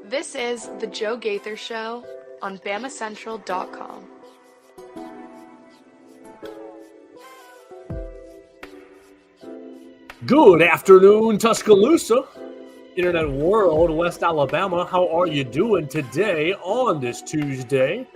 This is The Joe Gaither Show on BamaCentral.com. Good afternoon, Tuscaloosa, Internet World, West Alabama. How are you doing today on this Tuesday?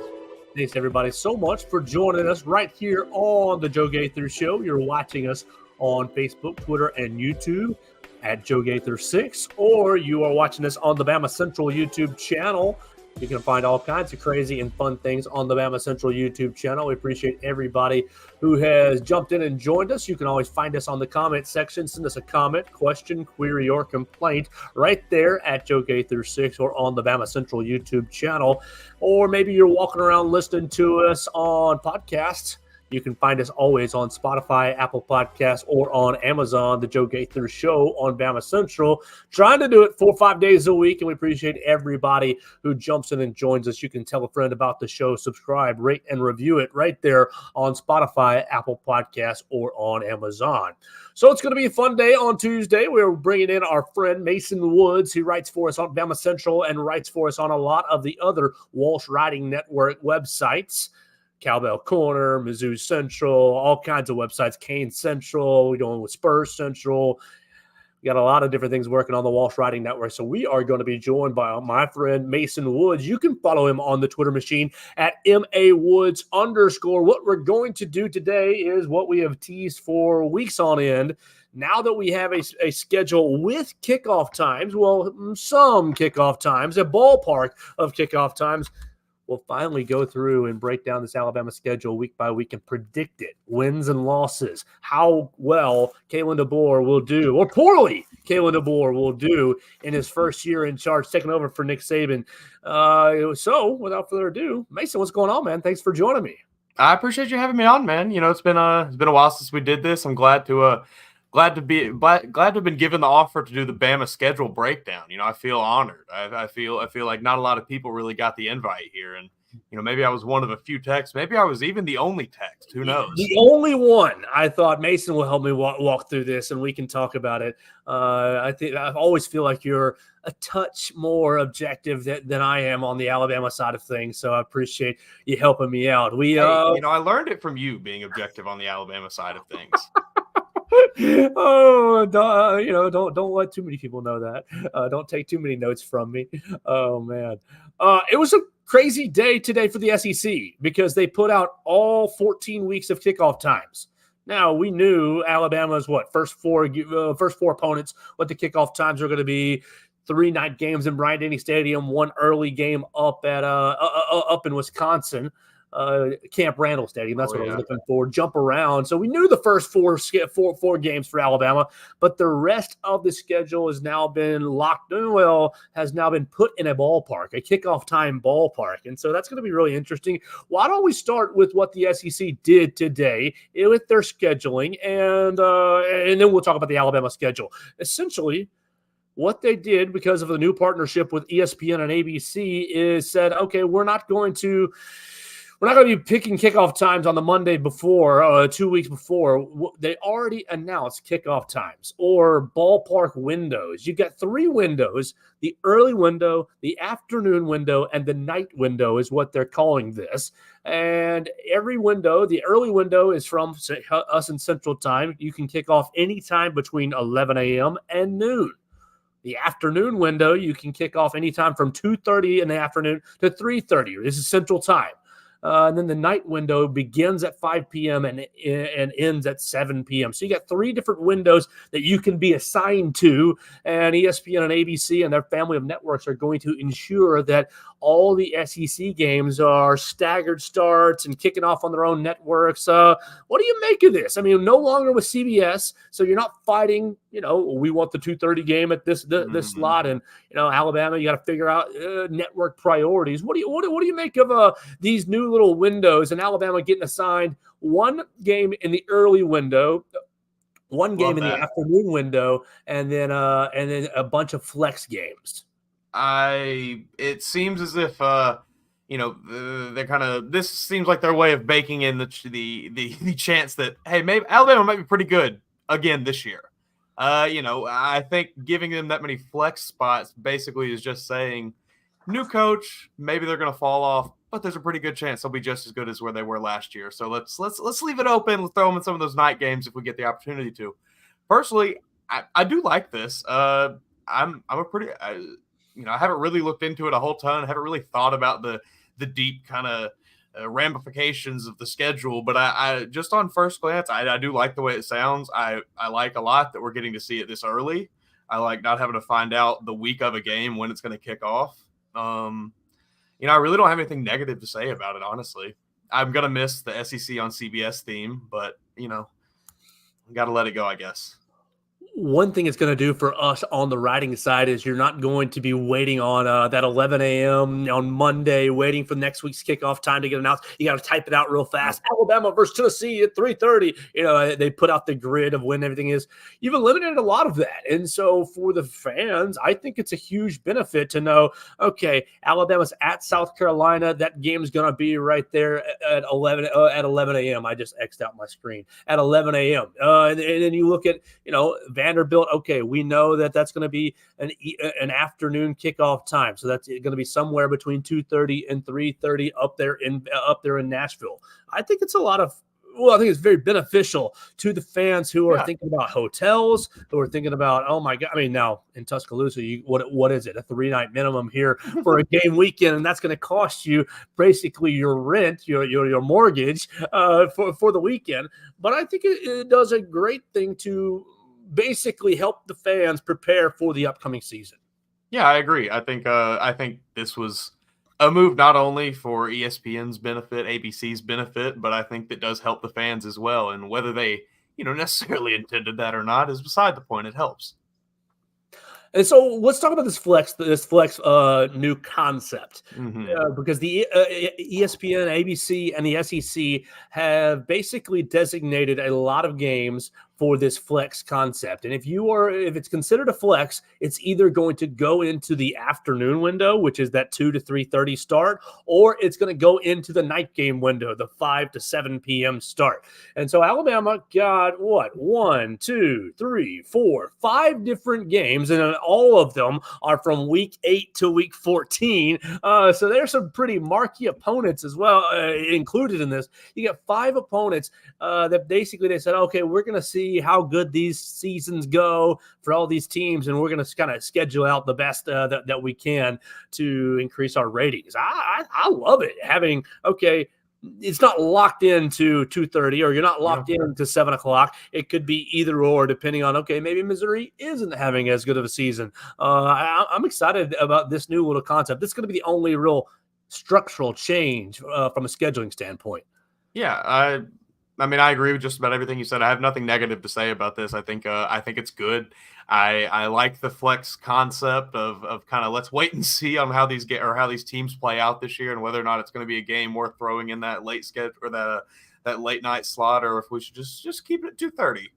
Thanks, everybody, so much for joining us right here on The Joe Gaither Show. You're watching us on Facebook, Twitter, and YouTube at Joe Gaither 6, or you are watching us on the BamaCentral YouTube channel. You can find all kinds of crazy and fun things on the BamaCentral YouTube channel. We appreciate everybody who has jumped in and joined us. You can always find us on the comment section. Send us a comment, question, query, or complaint right there at Joe Gaither 6 or on the BamaCentral YouTube channel. Or maybe you're walking around listening to us on podcasts. You can find us always on Spotify, Apple Podcasts, or on Amazon, The Joe Gaither Show on BamaCentral. Trying to do it 4 or 5 days a week, and we appreciate everybody who jumps in and joins us. You can tell a friend about the show, subscribe, rate, and review it right there on Spotify, Apple Podcasts, or on Amazon. So it's going to be a fun day on Tuesday. We're bringing in our friend Mason Woods, who writes for us on BamaCentral and writes for us on a lot of the other Walsh Writing Network websites. Cowbell Corner, Mizzou Central, all kinds of websites, Kane Central, we're going with Spurs Central. We got a lot of different things working on the Walsh Writing Network. So we are going to be joined by my friend Mason Woods. You can follow him on the Twitter machine at MAWoods_. What we're going to do today is what we have teased for weeks on end. Now that we have a schedule with kickoff times, well, some kickoff times, a ballpark of kickoff times, we'll finally go through and break down this Alabama schedule week by week and predict it, wins and losses, how well Kalen DeBoer will do, or poorly Kalen DeBoer will do in his first year in charge, taking over for Nick Saban. So, without further ado, Mason, what's going on, man? Thanks for joining me. I appreciate you having me on, man. You know, it's been a while since we did this. I'm glad to have been given the offer to do the Bama schedule breakdown. You know, I feel honored. I feel like not a lot of people really got the invite here, and you know, maybe I was one of a few texts. Maybe I was even the only text. Who knows? The only one. I thought Mason will help me walk through this, and we can talk about it. I always feel like you're a touch more objective than I am on the Alabama side of things. So I appreciate you helping me out. I learned it from you being objective on the Alabama side of things. Don't let too many people know that. Don't take too many notes from me. Oh man, it was a crazy day today for the SEC because they put out all 14 weeks of kickoff times. Now we knew Alabama's first four opponents, what the kickoff times are going to be. 3 night games in Bryant-Denny Stadium, 1 early game up in Wisconsin. Camp Randall Stadium. That's what I was looking for. Jump around. So we knew the first four games for Alabama, but the rest of the schedule has now been locked in. Well, has now been put in a ballpark, a kickoff time ballpark. And so that's going to be really interesting. Why don't we start with what the SEC did today with their scheduling, and then we'll talk about the Alabama schedule. Essentially, what they did because of the new partnership with ESPN and ABC is said, okay, we're not going to be picking kickoff times on the Monday before, 2 weeks before. They already announced kickoff times or ballpark windows. You've got 3 windows: the early window, the afternoon window, and the night window is what they're calling this. And every window, the early window is from us in Central Time. You can kick off anytime between 11 a.m. and noon. The afternoon window, you can kick off anytime from 2:30 in the afternoon to 3:30. This is Central Time. And then the night window begins at 5 p.m. and ends at 7 p.m. So you got 3 different windows that you can be assigned to, and ESPN and ABC and their family of networks are going to ensure that all the SEC games are staggered starts and kicking off on their own networks. What do you make of this? I mean, no longer with CBS, so you're not fighting, we want the 2:30 game at this slot, and Alabama, you got to figure out network priorities. What do you make of these new little windows, and Alabama getting assigned 1 game in the early window, 1 game in the afternoon window, and then a bunch of flex games? It seems as if they're kind of, this seems like their way of baking in the chance that, hey, maybe Alabama might be pretty good again this year. I think giving them that many flex spots basically is just saying, new coach, maybe they're going to fall off, but there's a pretty good chance they'll be just as good as where they were last year. So let's leave it open. Let's throw them in some of those night games if we get the opportunity to. Personally, I do like this. I'm a pretty, I haven't really looked into it a whole ton. I haven't really thought about the deep kind of ramifications of the schedule, but I just on first glance, I do like the way it sounds. I like a lot that we're getting to see it this early. I like not having to find out the week of a game when it's going to kick off. I really don't have anything negative to say about it, honestly. I'm going to miss the SEC on CBS theme, but, got to let it go, I guess. One thing it's going to do for us on the writing side is you're not going to be waiting on that 11 a.m. on Monday, waiting for next week's kickoff time to get announced. You got to type it out real fast. Alabama versus Tennessee at 3:30. They put out the grid of when everything is. You've eliminated a lot of that. And so for the fans, I think it's a huge benefit to know, okay, Alabama's at South Carolina. That game's going to be right there at 11 a.m. I just X'd out my screen. At 11 a.m. And then you look at, Vanderbilt, okay, we know that's going to be an afternoon kickoff time, so that's going to be somewhere between 2:30 and 3:30 up there in Nashville. I think it's I think it's very beneficial to the fans who are thinking about hotels, who are thinking about, oh my God, I mean, now in Tuscaloosa, what is it, a 3-night minimum here for a game weekend, and that's going to cost you basically your rent, your mortgage for the weekend. But I think it does a great thing to basically help the fans prepare for the upcoming season. Yeah, I agree. I think this was a move not only for ESPN's benefit, ABC's benefit, but I think that does help the fans as well. And whether they, necessarily intended that or not is beside the point. It helps. And so let's talk about this flex new concept, because the ESPN, ABC, and the SEC have basically designated a lot of games for this flex concept. And if it's considered a flex, it's either going to go into the afternoon window, which is that 2 to 3:30 start, or it's going to go into the night game window, the 5 to 7 p.m. start. And so Alabama got 1, 2, 3, 4, 5 different games, and all of them are from week 8 to week 14. So there's some pretty marquee opponents as well included in this. You get 5 opponents that basically they said, okay, we're going to see how good these seasons go for all these teams, and we're going to kind of schedule out the best that we can to increase our ratings. I love it. Having, okay, it's not locked into 2:30, or you're not locked into 7 o'clock. It could be either or, depending on, okay, maybe Missouri isn't having as good of a season. I'm excited about this new little concept. This is going to be the only real structural change from a scheduling standpoint. Yeah, I mean, I agree with just about everything you said. I have nothing negative to say about this. I think it's good. I like the flex concept of kind of let's wait and see on how these teams play out this year, and whether or not it's going to be a game worth throwing in that late schedule or that late night slot, or if we should just keep it at 2:30.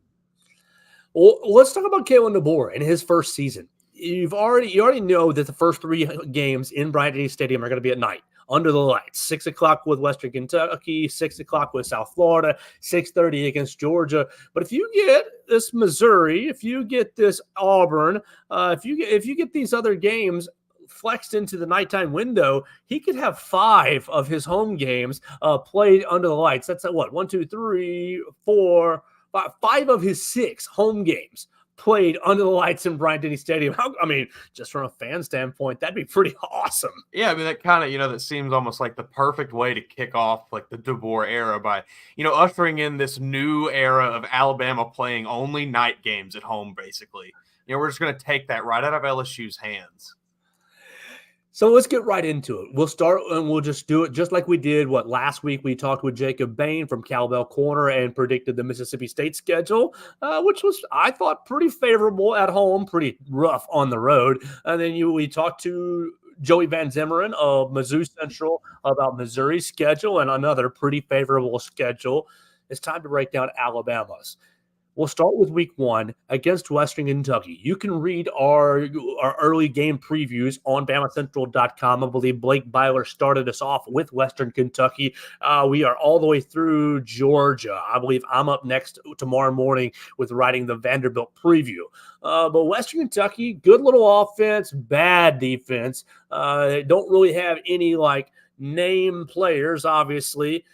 Well, let's talk about Kalen DeBoer in his first season. You already know that the first 3 games in Bryant-Denny Stadium are going to be at night, under the lights. 6 o'clock with Western Kentucky, 6 o'clock with South Florida, 6:30 against Georgia. But if you get this Missouri, if you get this Auburn, if you get these other games flexed into the nighttime window, he could have 5 of his home games played under the lights. That's what, 1, 2, 3, 4, 5 of his 6 home games played under the lights in Bryant-Denny Stadium. I mean, just from a fan standpoint, that'd be pretty awesome. Yeah, I mean, that kind of, that seems almost like the perfect way to kick off like the DeBoer era by, ushering in this new era of Alabama playing only night games at home, basically. We're just going to take that right out of LSU's hands. So let's get right into it. We'll start and we'll just do it just like we did. Last week we talked with Jacob Bain from Cowbell Corner and predicted the Mississippi State schedule, which was, I thought, pretty favorable at home, pretty rough on the road. And then we talked to Joey Van Zimmeren of Mizzou Central about Missouri's schedule and another pretty favorable schedule. It's time to break down Alabama's. We'll start with week 1 against Western Kentucky. You can read our early game previews on BamaCentral.com. I believe Blake Byler started us off with Western Kentucky. We are all the way through Georgia. I believe I'm up next tomorrow morning with writing the Vanderbilt preview. But Western Kentucky, good little offense, bad defense. Don't really have any name players, obviously.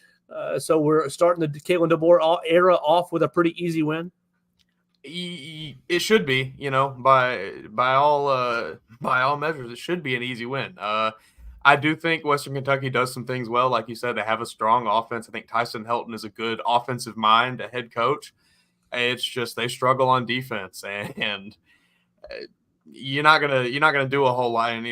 So we're starting the Kalen DeBoer era off with a pretty easy win. It should be, by all measures, it should be an easy win. I do think Western Kentucky does some things well, like you said. They have a strong offense. I think Tyson Helton is a good offensive mind, a head coach. It's just they struggle on defense, and you're not gonna do a whole lot. And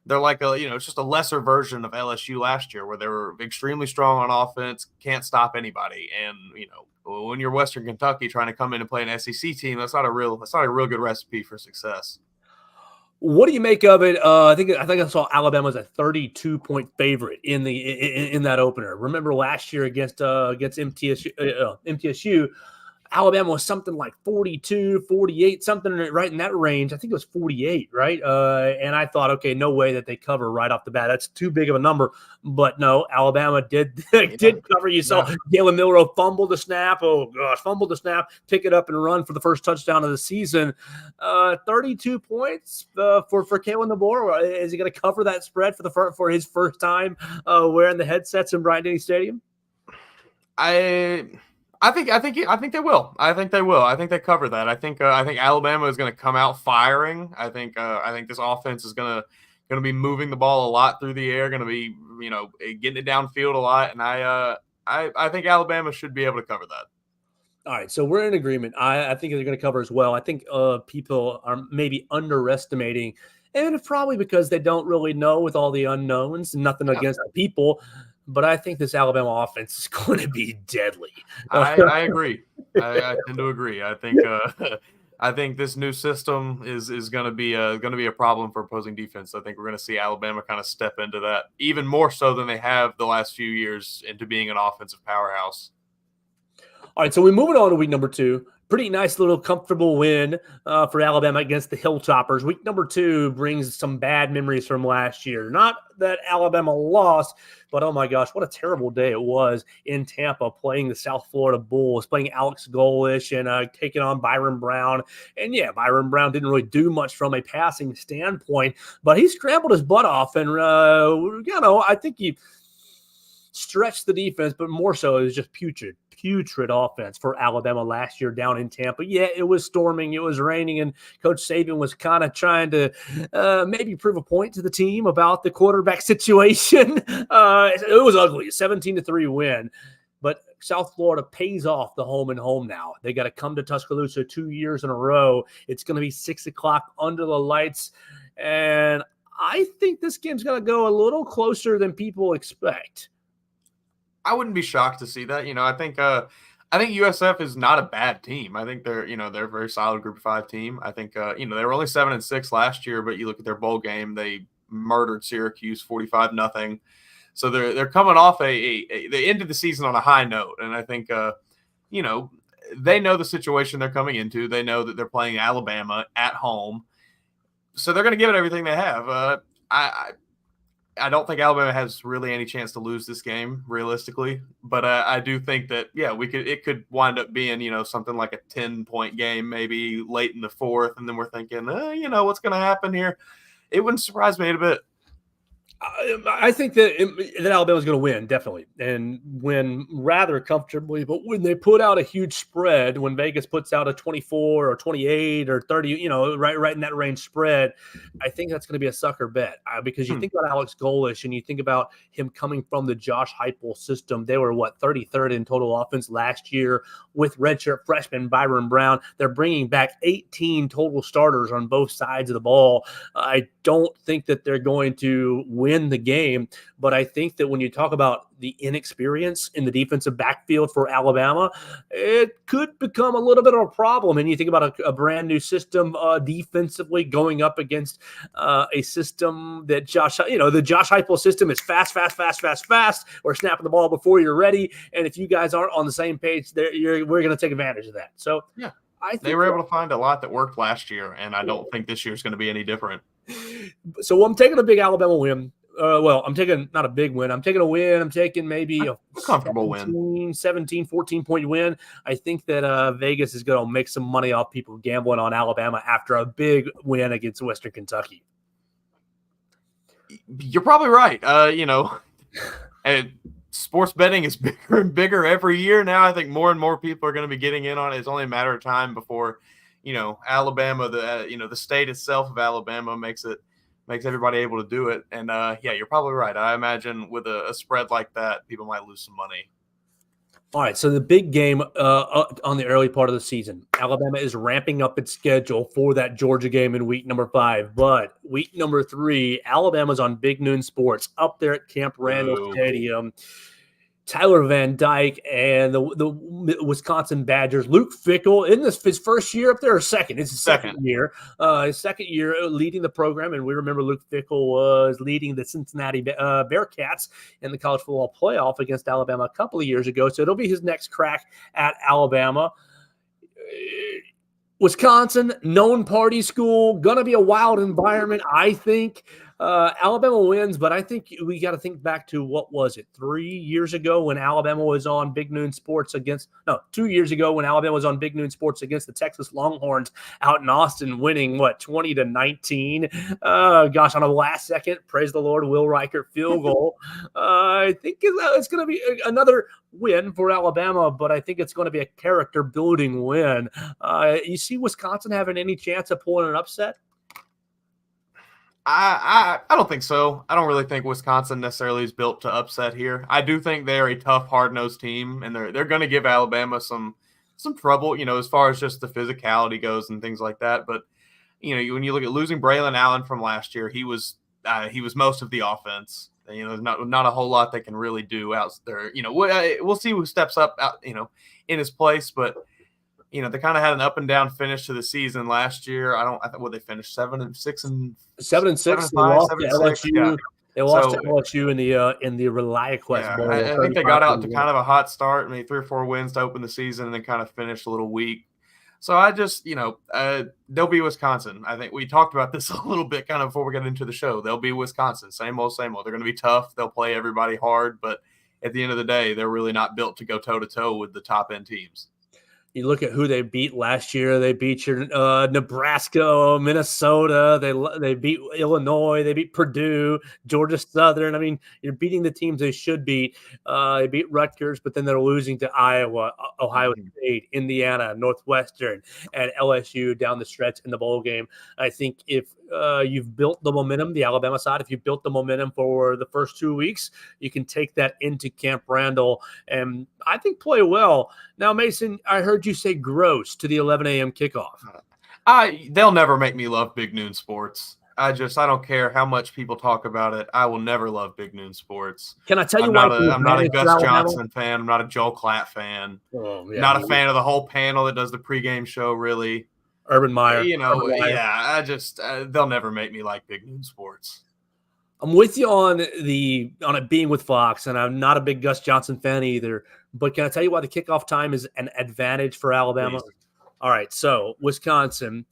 they're like it's just a lesser version of LSU last year, where they were extremely strong on offense, can't stop anybody. And when you're Western Kentucky trying to come in and play an SEC team, that's not a real good recipe for success. What do you make of it? I think I saw Alabama as a 32-point favorite in that opener. Remember last year against MTSU, Alabama was something like 42, 48, something right in that range. I think it was 48, right? And I thought, okay, no way that they cover right off the bat. That's too big of a number. But no, Alabama did cover. You saw Galen Milroe fumble the snap. Oh, gosh, fumble the snap, pick it up and run for the first touchdown of the season. 32 points for Kalen DeBoer. Is he going to cover that spread for his first time wearing the headsets in Bryant-Denny Stadium? I think they will. I think they will. I think they cover that. I think Alabama is going to come out firing. I think this offense is going to be moving the ball a lot through the air. Going to be getting it downfield a lot. And I think Alabama should be able to cover that. All right, so we're in agreement. I think they're going to cover as well. I think people are maybe underestimating, and it's probably because they don't really know with all the unknowns. Nothing against the people. But I think this Alabama offense is going to be deadly. I agree. I tend to agree. I think this new system is going to be a problem for opposing defense. I think we're going to see Alabama kind of step into that even more so than they have the last few years into being an offensive powerhouse. All right, so we're moving on to week number 2. Pretty nice little comfortable win for Alabama against the Hilltoppers. Week number 2 brings some bad memories from last year. Not that Alabama lost, but oh my gosh, what a terrible day it was in Tampa playing the South Florida Bulls, playing Alex Golish and taking on Byron Brown. And yeah, Byron Brown didn't really do much from a passing standpoint, but he scrambled his butt off. And, I think he stretched the defense, but more so it was just putrid offense for Alabama last year down in Tampa. Yeah, it was storming, it was raining, and Coach Saban was kind of trying to maybe prove a point to the team about the quarterback situation. It was ugly, 17-3 win. But South Florida pays off the home and home now. They got to come to Tuscaloosa 2 years in a row. It's going to be 6 o'clock under the lights. And I think this game's going to go a little closer than people expect. I wouldn't be shocked to see that. I think USF is not a bad team. I think they're a very solid Group of 5 team. I think they were only 7-6 last year, but you look at their bowl game, they murdered Syracuse 45-0. So they're coming off they ended the season on a high note, and I think they know the situation they're coming into. They know that they're playing Alabama at home, so they're going to give it everything they have. I don't think Alabama has really any chance to lose this game realistically, but I do think that it could wind up being something like a 10-point game maybe late in the 4th, and then we're thinking what's going to happen here. It wouldn't surprise me a bit. I think that Alabama's going to win, definitely, and win rather comfortably. But when they put out a huge spread, when Vegas puts out a 24 or 28 or 30, right in that range spread, I think that's going to be a sucker bet because you think about Alex Golish and you think about him coming from the Josh Heupel system. They were 33rd in total offense last year with redshirt freshman Byron Brown. They're bringing back 18 total starters on both sides of the ball. I don't think that they're going to win the game. But I think that when you talk about the inexperience in the defensive backfield for Alabama, it could become a little bit of a problem. And you think about a brand new system defensively going up against a system that the Josh Heupel system is fast. We're snapping the ball before you're ready. And if you guys aren't on the same page, we're going to take advantage of that. So yeah, I think they were able to find a lot that worked last year, and I don't think this year's going to be any different. So I'm taking a big Alabama win. I'm taking not a big win. I'm taking a win. I'm taking maybe a comfortable 17, 14-point win. I think that Vegas is going to make some money off people gambling on Alabama after a big win against Western Kentucky. You're probably right. And sports betting is bigger and bigger every year now. I think more and more people are going to be getting in on it. It's only a matter of time before, Alabama, the state itself of Alabama makes everybody able to do it. And you're probably right. I imagine with a spread like that, people might lose some money. All right, so the big game on the early part of the season, Alabama is ramping up its schedule for that Georgia game in week number 5. But week number 3, Alabama's on Big Noon Sports up there at Camp Randall Stadium. Tyler Van Dyke and the Wisconsin Badgers. Luke Fickell, isn't this his first year up there or second? It's his second year. His second year leading the program, and we remember Luke Fickell was leading the Cincinnati Bearcats in the college football playoff against Alabama a couple of years ago. So it'll be his next crack at Alabama. Wisconsin, known party school, going to be a wild environment, I think. Alabama wins, but I think we got to think back to, what was it, 3 years ago when Alabama was on Big Noon Sports 2 years ago when Alabama was on Big Noon Sports against the Texas Longhorns out in Austin, winning, 20-19? On a last second, praise the Lord, Will Reichert field goal. I think it's going to be another win for Alabama, but I think it's going to be a character-building win. You see Wisconsin having any chance of pulling an upset? I don't think so. I don't really think Wisconsin necessarily is built to upset here. I do think they're a tough, hard-nosed team, and they're going to give Alabama some trouble, as far as just the physicality goes and things like that. But when you look at losing Braylon Allen from last year, he was most of the offense. There's not a whole lot they can really do out there. We'll see who steps up out, in his place, but. They kind of had an up and down finish to the season last year. I think they finished 7-6 7-6. They lost to LSU. Yeah. They lost to LSU in the ReliaQuest Bowl. I think they got out to kind of a hot start, maybe 3 or 4 wins to open the season, and then kind of finished a little weak. So I just, they'll be Wisconsin. I think we talked about this a little bit kind of before we got into the show. They'll be Wisconsin. Same old, same old. They're going to be tough. They'll play everybody hard, but at the end of the day, they're really not built to go toe-to-toe with the top-end teams. You look at who they beat last year. They beat your Nebraska, Minnesota. They beat Illinois. They beat Purdue, Georgia Southern. I mean, you're beating the teams they should beat. They beat Rutgers, but then they're losing to Iowa, Ohio State, Indiana, Northwestern, and LSU down the stretch in the bowl game. I think if you've built the momentum, the Alabama side, if you've built the momentum for the first 2 weeks, you can take that into Camp Randall and I think play well. Now, Mason, I heard you say gross to the 11 a.m. kickoff. They'll never make me love Big Noon Sports. I don't care how much people talk about it. I will never love Big Noon Sports. Can I tell you why? I'm not a Gus Johnson fan. I'm not a Joel Klatt fan. Not a fan of the whole panel that does the pregame show, really. Urban Meyer. They'll never make me like Big Noon Sports. I'm with you on it being with Fox, and I'm not a big Gus Johnson fan either. But can I tell you why the kickoff time is an advantage for Alabama? Please. All right, so Wisconsin.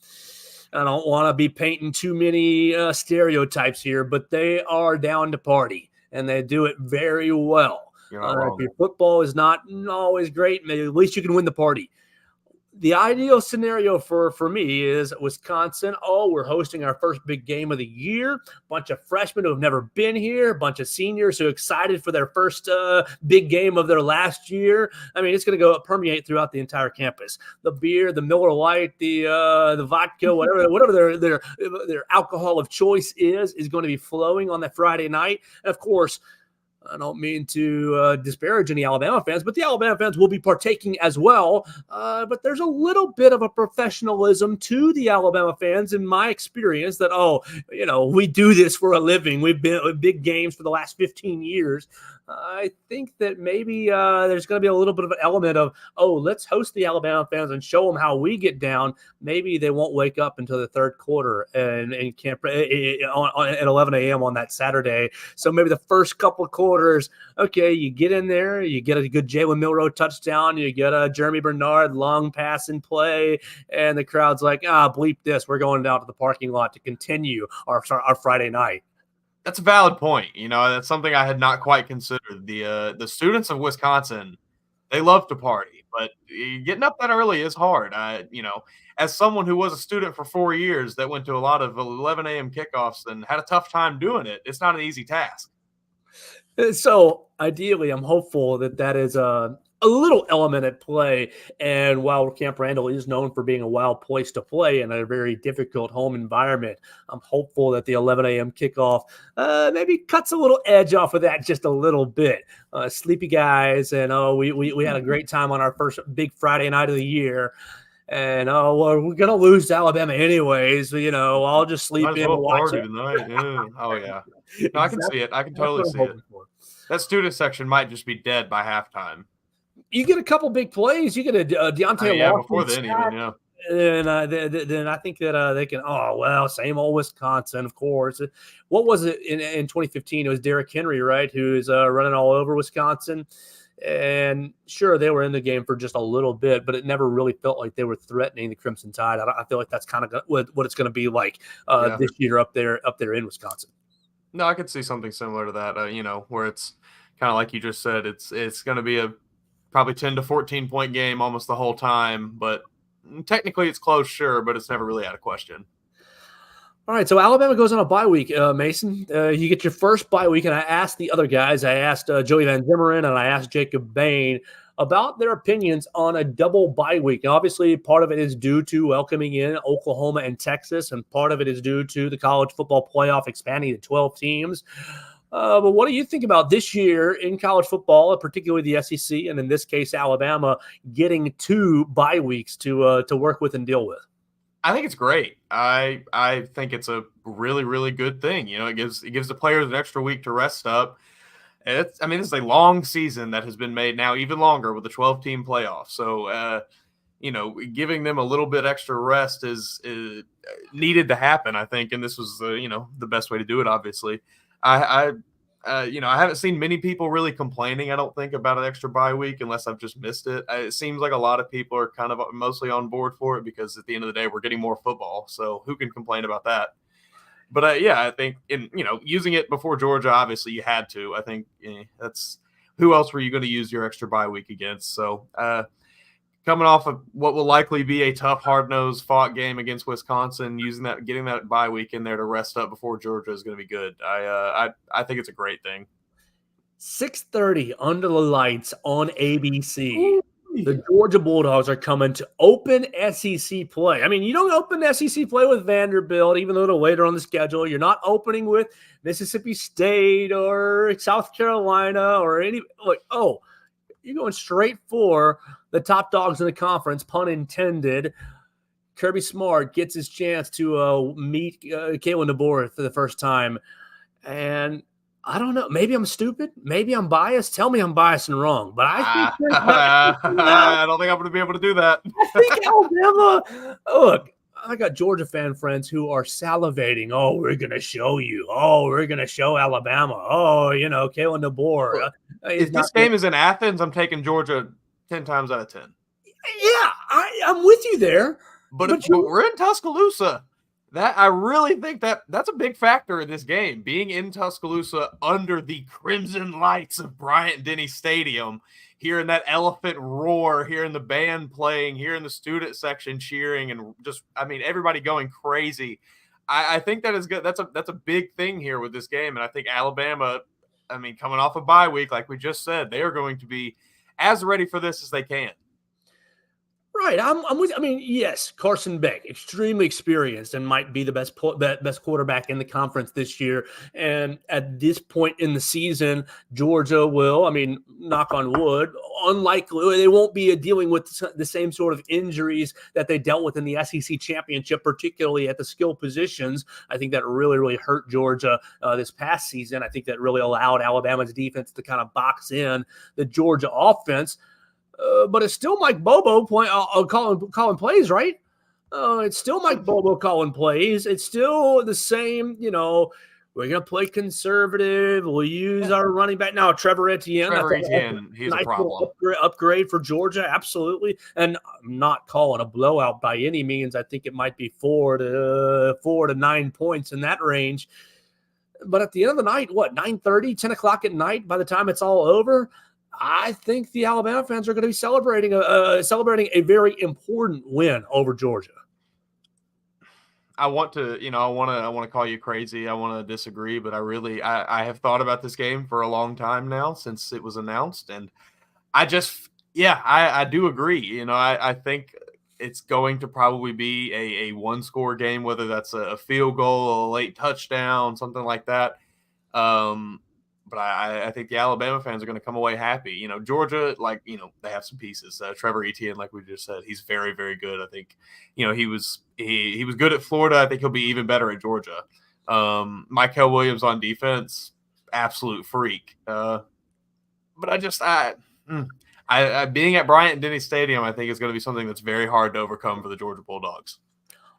I don't want to be painting too many stereotypes here, but they are down to party, and they do it very well. If your football is not always great, maybe at least you can win the party. The ideal scenario for me is Wisconsin. Oh, we're hosting our first big game of the year. Bunch of freshmen who have never been here. Bunch of seniors who are excited for their first big game of their last year. I mean, it's going to go permeate throughout the entire campus. The beer, the Miller Lite, the vodka, whatever their alcohol of choice is going to be flowing on that Friday night. And of course, I don't mean to disparage any Alabama fans, but the Alabama fans will be partaking as well. But there's a little bit of a professionalism to the Alabama fans, in my experience, that, we do this for a living. We've been at big games for the last 15 years. I think that maybe there's going to be a little bit of an element of, let's host the Alabama fans and show them how we get down. Maybe they won't wake up until the third quarter and can't at 11 a.m. on that Saturday. So maybe the first couple of quarters, okay, you get in there, you get a good Jalen Milroe touchdown, you get a Jeremy Bernard long pass and play, and the crowd's like, bleep this, we're going down to the parking lot to continue our Friday night. That's a valid point. That's something I had not quite considered. The students of Wisconsin, they love to party, but getting up that early is hard. As someone who was a student for 4 years that went to a lot of 11 a.m. kickoffs and had a tough time doing it, it's not an easy task. So ideally, I'm hopeful that is a little element at play. And while Camp Randall is known for being a wild place to play in a very difficult home environment, I'm hopeful that the 11 a.m. kickoff maybe cuts a little edge off of that just a little bit. Sleepy guys, and we had a great time on our first big Friday night of the year. And we're gonna lose to Alabama anyways. I'll just sleep in and watch it tonight. Yeah. Oh yeah, no, I can see it. I can totally see it. That student section might just be dead by halftime. You get a couple big plays. You get a Deontay Lawson before then, even, yeah. And then I think that they can. Same old Wisconsin, of course. What was it in 2015? It was Derrick Henry, right, who is running all over Wisconsin. And sure, they were in the game for just a little bit, but it never really felt like they were threatening the Crimson Tide. I feel like that's kind of what it's going to be like this year up there in Wisconsin. No, I could see something similar to that. Where it's kind of like you just said, it's going to be a probably 10 to 14 point game almost the whole time, but technically it's close, sure, but it's never really out of question. All right, so Alabama goes on a bye week, Mason. You get your first bye week, and I asked the other guys. I asked Joey Van Zimmeren and I asked Jacob Bain about their opinions on a double bye week. Now, obviously, part of it is due to welcoming in Oklahoma and Texas, and part of it is due to the college football playoff expanding to 12 teams. But what do you think about this year in college football, particularly the SEC, and in this case, Alabama, getting 2 bye weeks to work with and deal with? I think it's great. I think it's a really, really good thing. It gives the players an extra week to rest up. This is a long season that has been made now even longer with the 12-team playoff. So, giving them a little bit extra rest is needed to happen, I think. And this was the best way to do it. Obviously, I haven't seen many people really complaining, I don't think, about an extra bye week unless I've just missed it. It seems like a lot of people are kind of mostly on board for it because at the end of the day, we're getting more football. So who can complain about that? But I think using it before Georgia, obviously you had to. I think that's who else were you going to use your extra bye week against? So coming off of what will likely be a tough, hard-nosed fought game against Wisconsin, getting that bye week in there to rest up before Georgia is going to be good. I think it's a great thing. 6:30 under the lights on ABC. Ooh. The Georgia Bulldogs are coming to open SEC play. I mean, you don't open SEC play with Vanderbilt, even though they're later on the schedule. You're not opening with Mississippi State or South Carolina or any you're going straight for the top dogs in the conference, pun intended. Kirby Smart gets his chance to meet Kalen DeBoer for the first time. And I don't know. Maybe I'm stupid. Maybe I'm biased. Tell me I'm biased and wrong. But I think I don't think I'm going to be able to do that. I think Alabama. Look, I got Georgia fan friends who are salivating. Oh, we're going to show you. Oh, we're going to show Alabama. Oh, Kalen DeBoer. If this game is in Athens, I'm taking Georgia 10 times out of 10. Yeah, I'm with you there. But we're in Tuscaloosa. I really think that's a big factor in this game. Being in Tuscaloosa under the crimson lights of Bryant-Denny Stadium, hearing that elephant roar, hearing the band playing, hearing the student section cheering, and just everybody going crazy. I think that is good. That's a big thing here with this game, and I think Alabama, coming off a bye week, like we just said, they are going to be as ready for this as they can. Right. I'm with. I mean, yes, Carson Beck, extremely experienced and might be the best quarterback in the conference this year. And at this point in the season, Georgia will. I mean, knock on wood, unlikely they won't be dealing with the same sort of injuries that they dealt with in the SEC championship, particularly at the skill positions. I think that really hurt Georgia this past season. I think that really allowed Alabama's defense to kind of box in the Georgia offense. But it's still Mike Bobo calling plays, right? It's still Mike Bobo calling plays. It's still the same, we're going to play conservative. We'll use our running back. Now, Trevor Etienne. He's nice a problem. Upgrade for Georgia, absolutely. And I'm not calling a blowout by any means. I think it might be 4 to 9 points in that range. But at the end of the night, 9:30, 10 o'clock at night, by the time it's all over, I think the Alabama fans are going to be celebrating a very important win over Georgia. I want to call you crazy. I want to disagree, but I have thought about this game for a long time now since it was announced, and I do agree. I think it's going to probably be a one-score game, whether that's a field goal, a late touchdown, something like that. But I think the Alabama fans are going to come away happy. Georgia, they have some pieces. Trevor Etienne, like we just said, he's very, very good. I think, he was good at Florida. I think he'll be even better at Georgia. Michael Williams on defense, absolute freak. But being at Bryant-Denny Stadium, I think is going to be something that's very hard to overcome for the Georgia Bulldogs.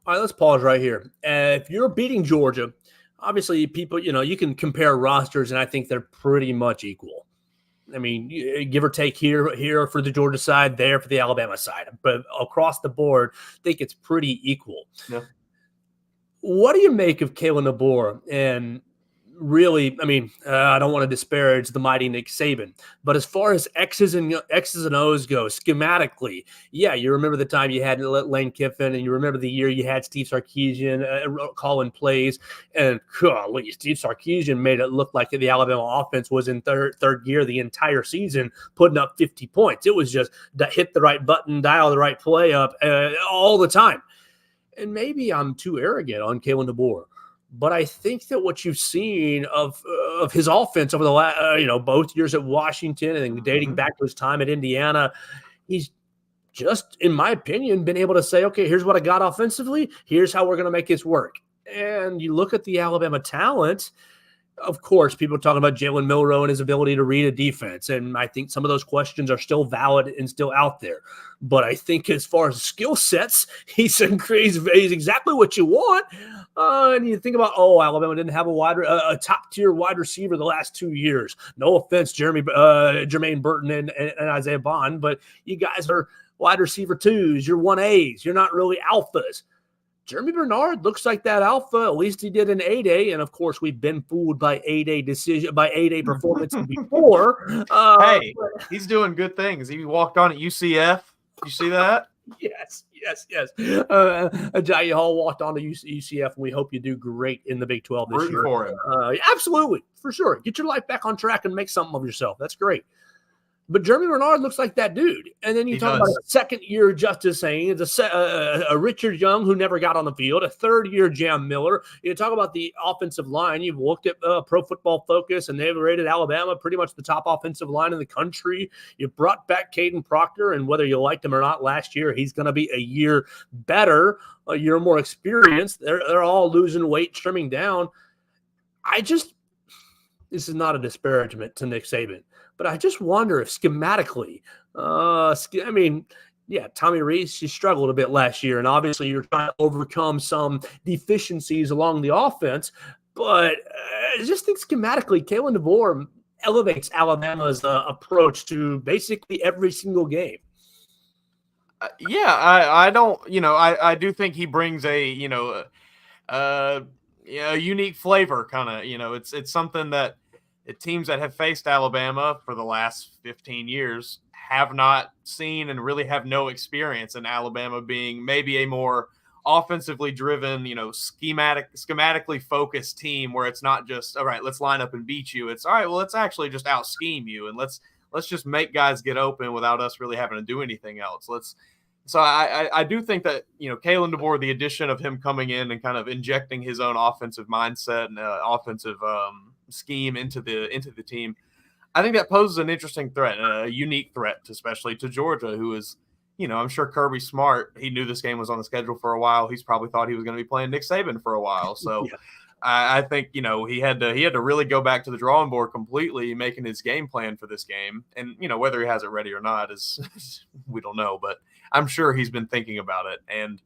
All right, let's pause right here. If you're beating Georgia, obviously, people, you can compare rosters, and I think they're pretty much equal. I mean, give or take here for the Georgia side, there for the Alabama side. But across the board, I think it's pretty equal. Yeah. What do you make of Kalen DeBoer? And really, I mean, I don't want to disparage the mighty Nick Saban, but as far as X's and O's go, schematically, yeah, you remember the time you had Lane Kiffin, and you remember the year you had Steve Sarkisian calling plays, and Steve Sarkisian made it look like the Alabama offense was in third gear the entire season, putting up 50 points. It was just hit the right button, dial the right play up all the time. And maybe I'm too arrogant on Kalen DeBoer, but I think that what you've seen of his offense over the last, both years at Washington and then dating back to his time at Indiana, he's just, in my opinion, been able to say, okay, here's what I got offensively. Here's how we're going to make this work. And you look at the Alabama talent. Of course, people are talking about Jalen Milroe and his ability to read a defense. And I think some of those questions are still valid and still out there. But I think as far as skill sets, he's exactly what you want. And you think about, Alabama didn't have a top-tier wide receiver the last 2 years. No offense, Jermaine Burton and Isaiah Bond, but you guys are wide receiver twos. You're 1As. You're not really alphas. Jeremy Bernard looks like that alpha. At least he did an 8A, and of course, we've been fooled by 8A performance before. Hey, he's doing good things. He walked on at UCF. You see that? Yes. Ajayi Hall walked on to UCF, and we hope you do great in the Big 12 this year. For him. Absolutely, for sure. Get your life back on track and make something of yourself. That's great. But Jeremy Bernard looks like that dude. And then you talk about a second-year Justice Haynes, a Richard Young who never got on the field, a third-year Jam Miller. You talk about the offensive line. You've looked at Pro Football Focus, and they've rated Alabama pretty much the top offensive line in the country. You brought back Caden Proctor, and whether you liked him or not last year, he's going to be a year better, a year more experienced. They're all losing weight, trimming down. This is not a disparagement to Nick Saban, but I just wonder if schematically, Tommy Rees, she struggled a bit last year, and obviously you're trying to overcome some deficiencies along the offense, but I just think schematically, Kalen DeBoer elevates Alabama's approach to basically every single game. I do think he brings a unique flavor, kind of. It's something that teams that have faced Alabama for the last 15 years have not seen and really have no experience in Alabama being maybe a more offensively driven, schematically focused team where it's not just, all right, let's line up and beat you. It's all right, well, let's actually just out scheme you, and let's just make guys get open without us really having to do anything else. So I do think that, Kalen DeBoer, the addition of him coming in and kind of injecting his own offensive mindset and offensive scheme into the team, I think that poses an interesting threat, a unique threat, especially to Georgia, who is, I'm sure Kirby Smart, he knew this game was on the schedule for a while. He's probably thought he was going to be playing Nick Saban for a while. So Yeah. I think, he had to really go back to the drawing board completely, making his game plan for this game. And, whether he has it ready or not is we don't know, but I'm sure he's been thinking about it. And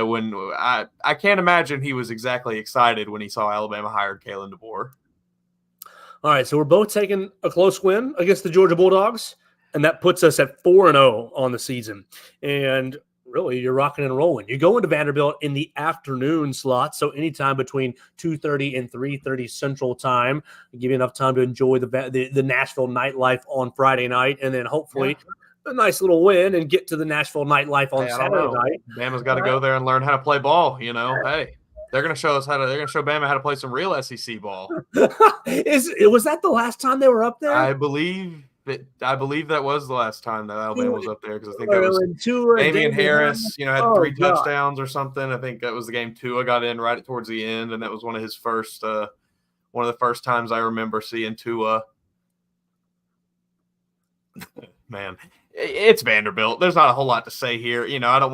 when I can't imagine he was exactly excited when he saw Alabama hired Kalen DeBoer. All right, so we're both taking a close win against the Georgia Bulldogs, and that puts us at 4-0 on the season. And really, you're rocking and rolling. You go into Vanderbilt in the afternoon slot, so anytime between 2:30 and 3:30 Central Time, give you enough time to enjoy the Nashville nightlife on Friday night, and then hopefully a nice little win and get to the Nashville nightlife on Saturday night. Bama's got to go there and learn how to play ball. Hey, they're going to show Bama how to play some real SEC ball. Was that the last time they were up there? I believe that was the last time that Alabama was up there, because I think that was Damian Harris, had 3 touchdowns or something. I think that was the game Tua got in right towards the end, and that was one of the first times I remember seeing Tua. Man, it's Vanderbilt. There's not a whole lot to say here. I don't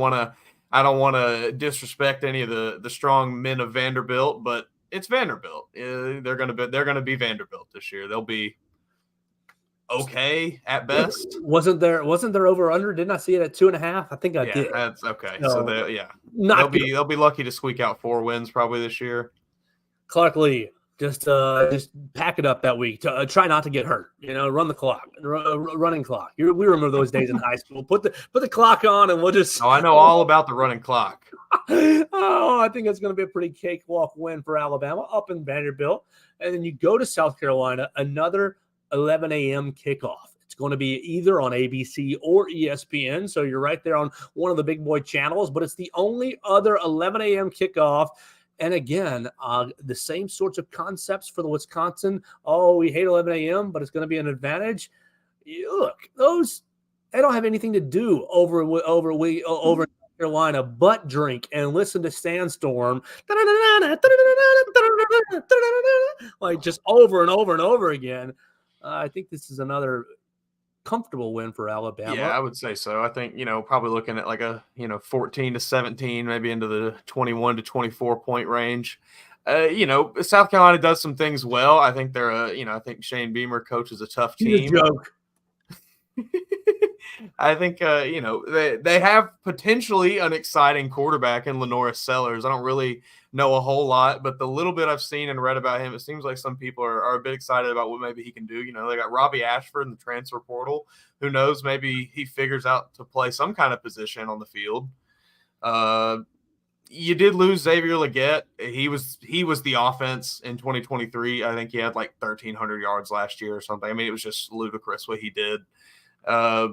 want to disrespect any of the strong men of Vanderbilt, but it's Vanderbilt. They're gonna be Vanderbilt this year. They'll be okay at best. Wasn't there over under? Didn't I see it at 2.5? I think I did. That's okay. So they'll be lucky to squeak out 4 wins probably this year. Clark Lee, just pack it up that week. Try not to get hurt. Run the clock, running clock. We remember those days in high school. Put the clock on, and we'll just. Oh, I know all about the running clock. I think it's going to be a pretty cakewalk win for Alabama up in Vanderbilt, and then you go to South Carolina, another 11 a.m. kickoff. It's going to be either on ABC or ESPN, so you're right there on one of the big boy channels, but it's the only other 11 a.m. kickoff. And again, the same sorts of concepts for the Wisconsin. Oh, we hate 11 a.m., but it's going to be an advantage. Look, they don't have anything to do over North Carolina but drink and listen to Sandstorm, like just over and over and over again. I think this is another comfortable win for Alabama. Yeah, I would say so. I think, probably looking at like a, 14-17, maybe into the 21 to 24 point range. South Carolina does some things well. I think I think Shane Beamer coaches a tough team. He's a joke. I think, they have potentially an exciting quarterback in Lenoris Sellers. I don't really know a whole lot, but the little bit I've seen and read about him, it seems like some people are a bit excited about what maybe he can do. They got Robbie Ashford in the transfer portal. Who knows? Maybe he figures out to play some kind of position on the field. You did lose Xavier Legette. He was the offense in 2023. I think he had like 1,300 yards last year or something. I mean, it was just ludicrous what he did. I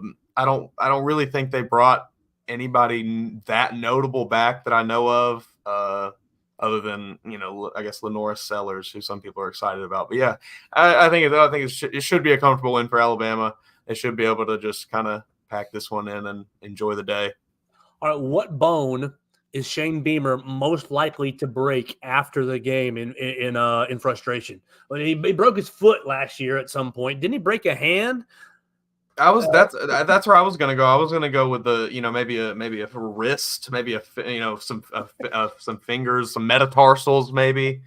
don't really think they brought anybody that notable back that I know of, other than, I guess Lenoris Sellers, who some people are excited about. But yeah, I think it should be a comfortable win for Alabama. They should be able to just kind of pack this one in and enjoy the day. All right, what bone is Shane Beamer most likely to break after the game in frustration? Well, he broke his foot last year at some point. Didn't he break a hand? That's where I was gonna go. I was gonna go with the maybe a wrist, maybe some fingers, some metatarsals, maybe.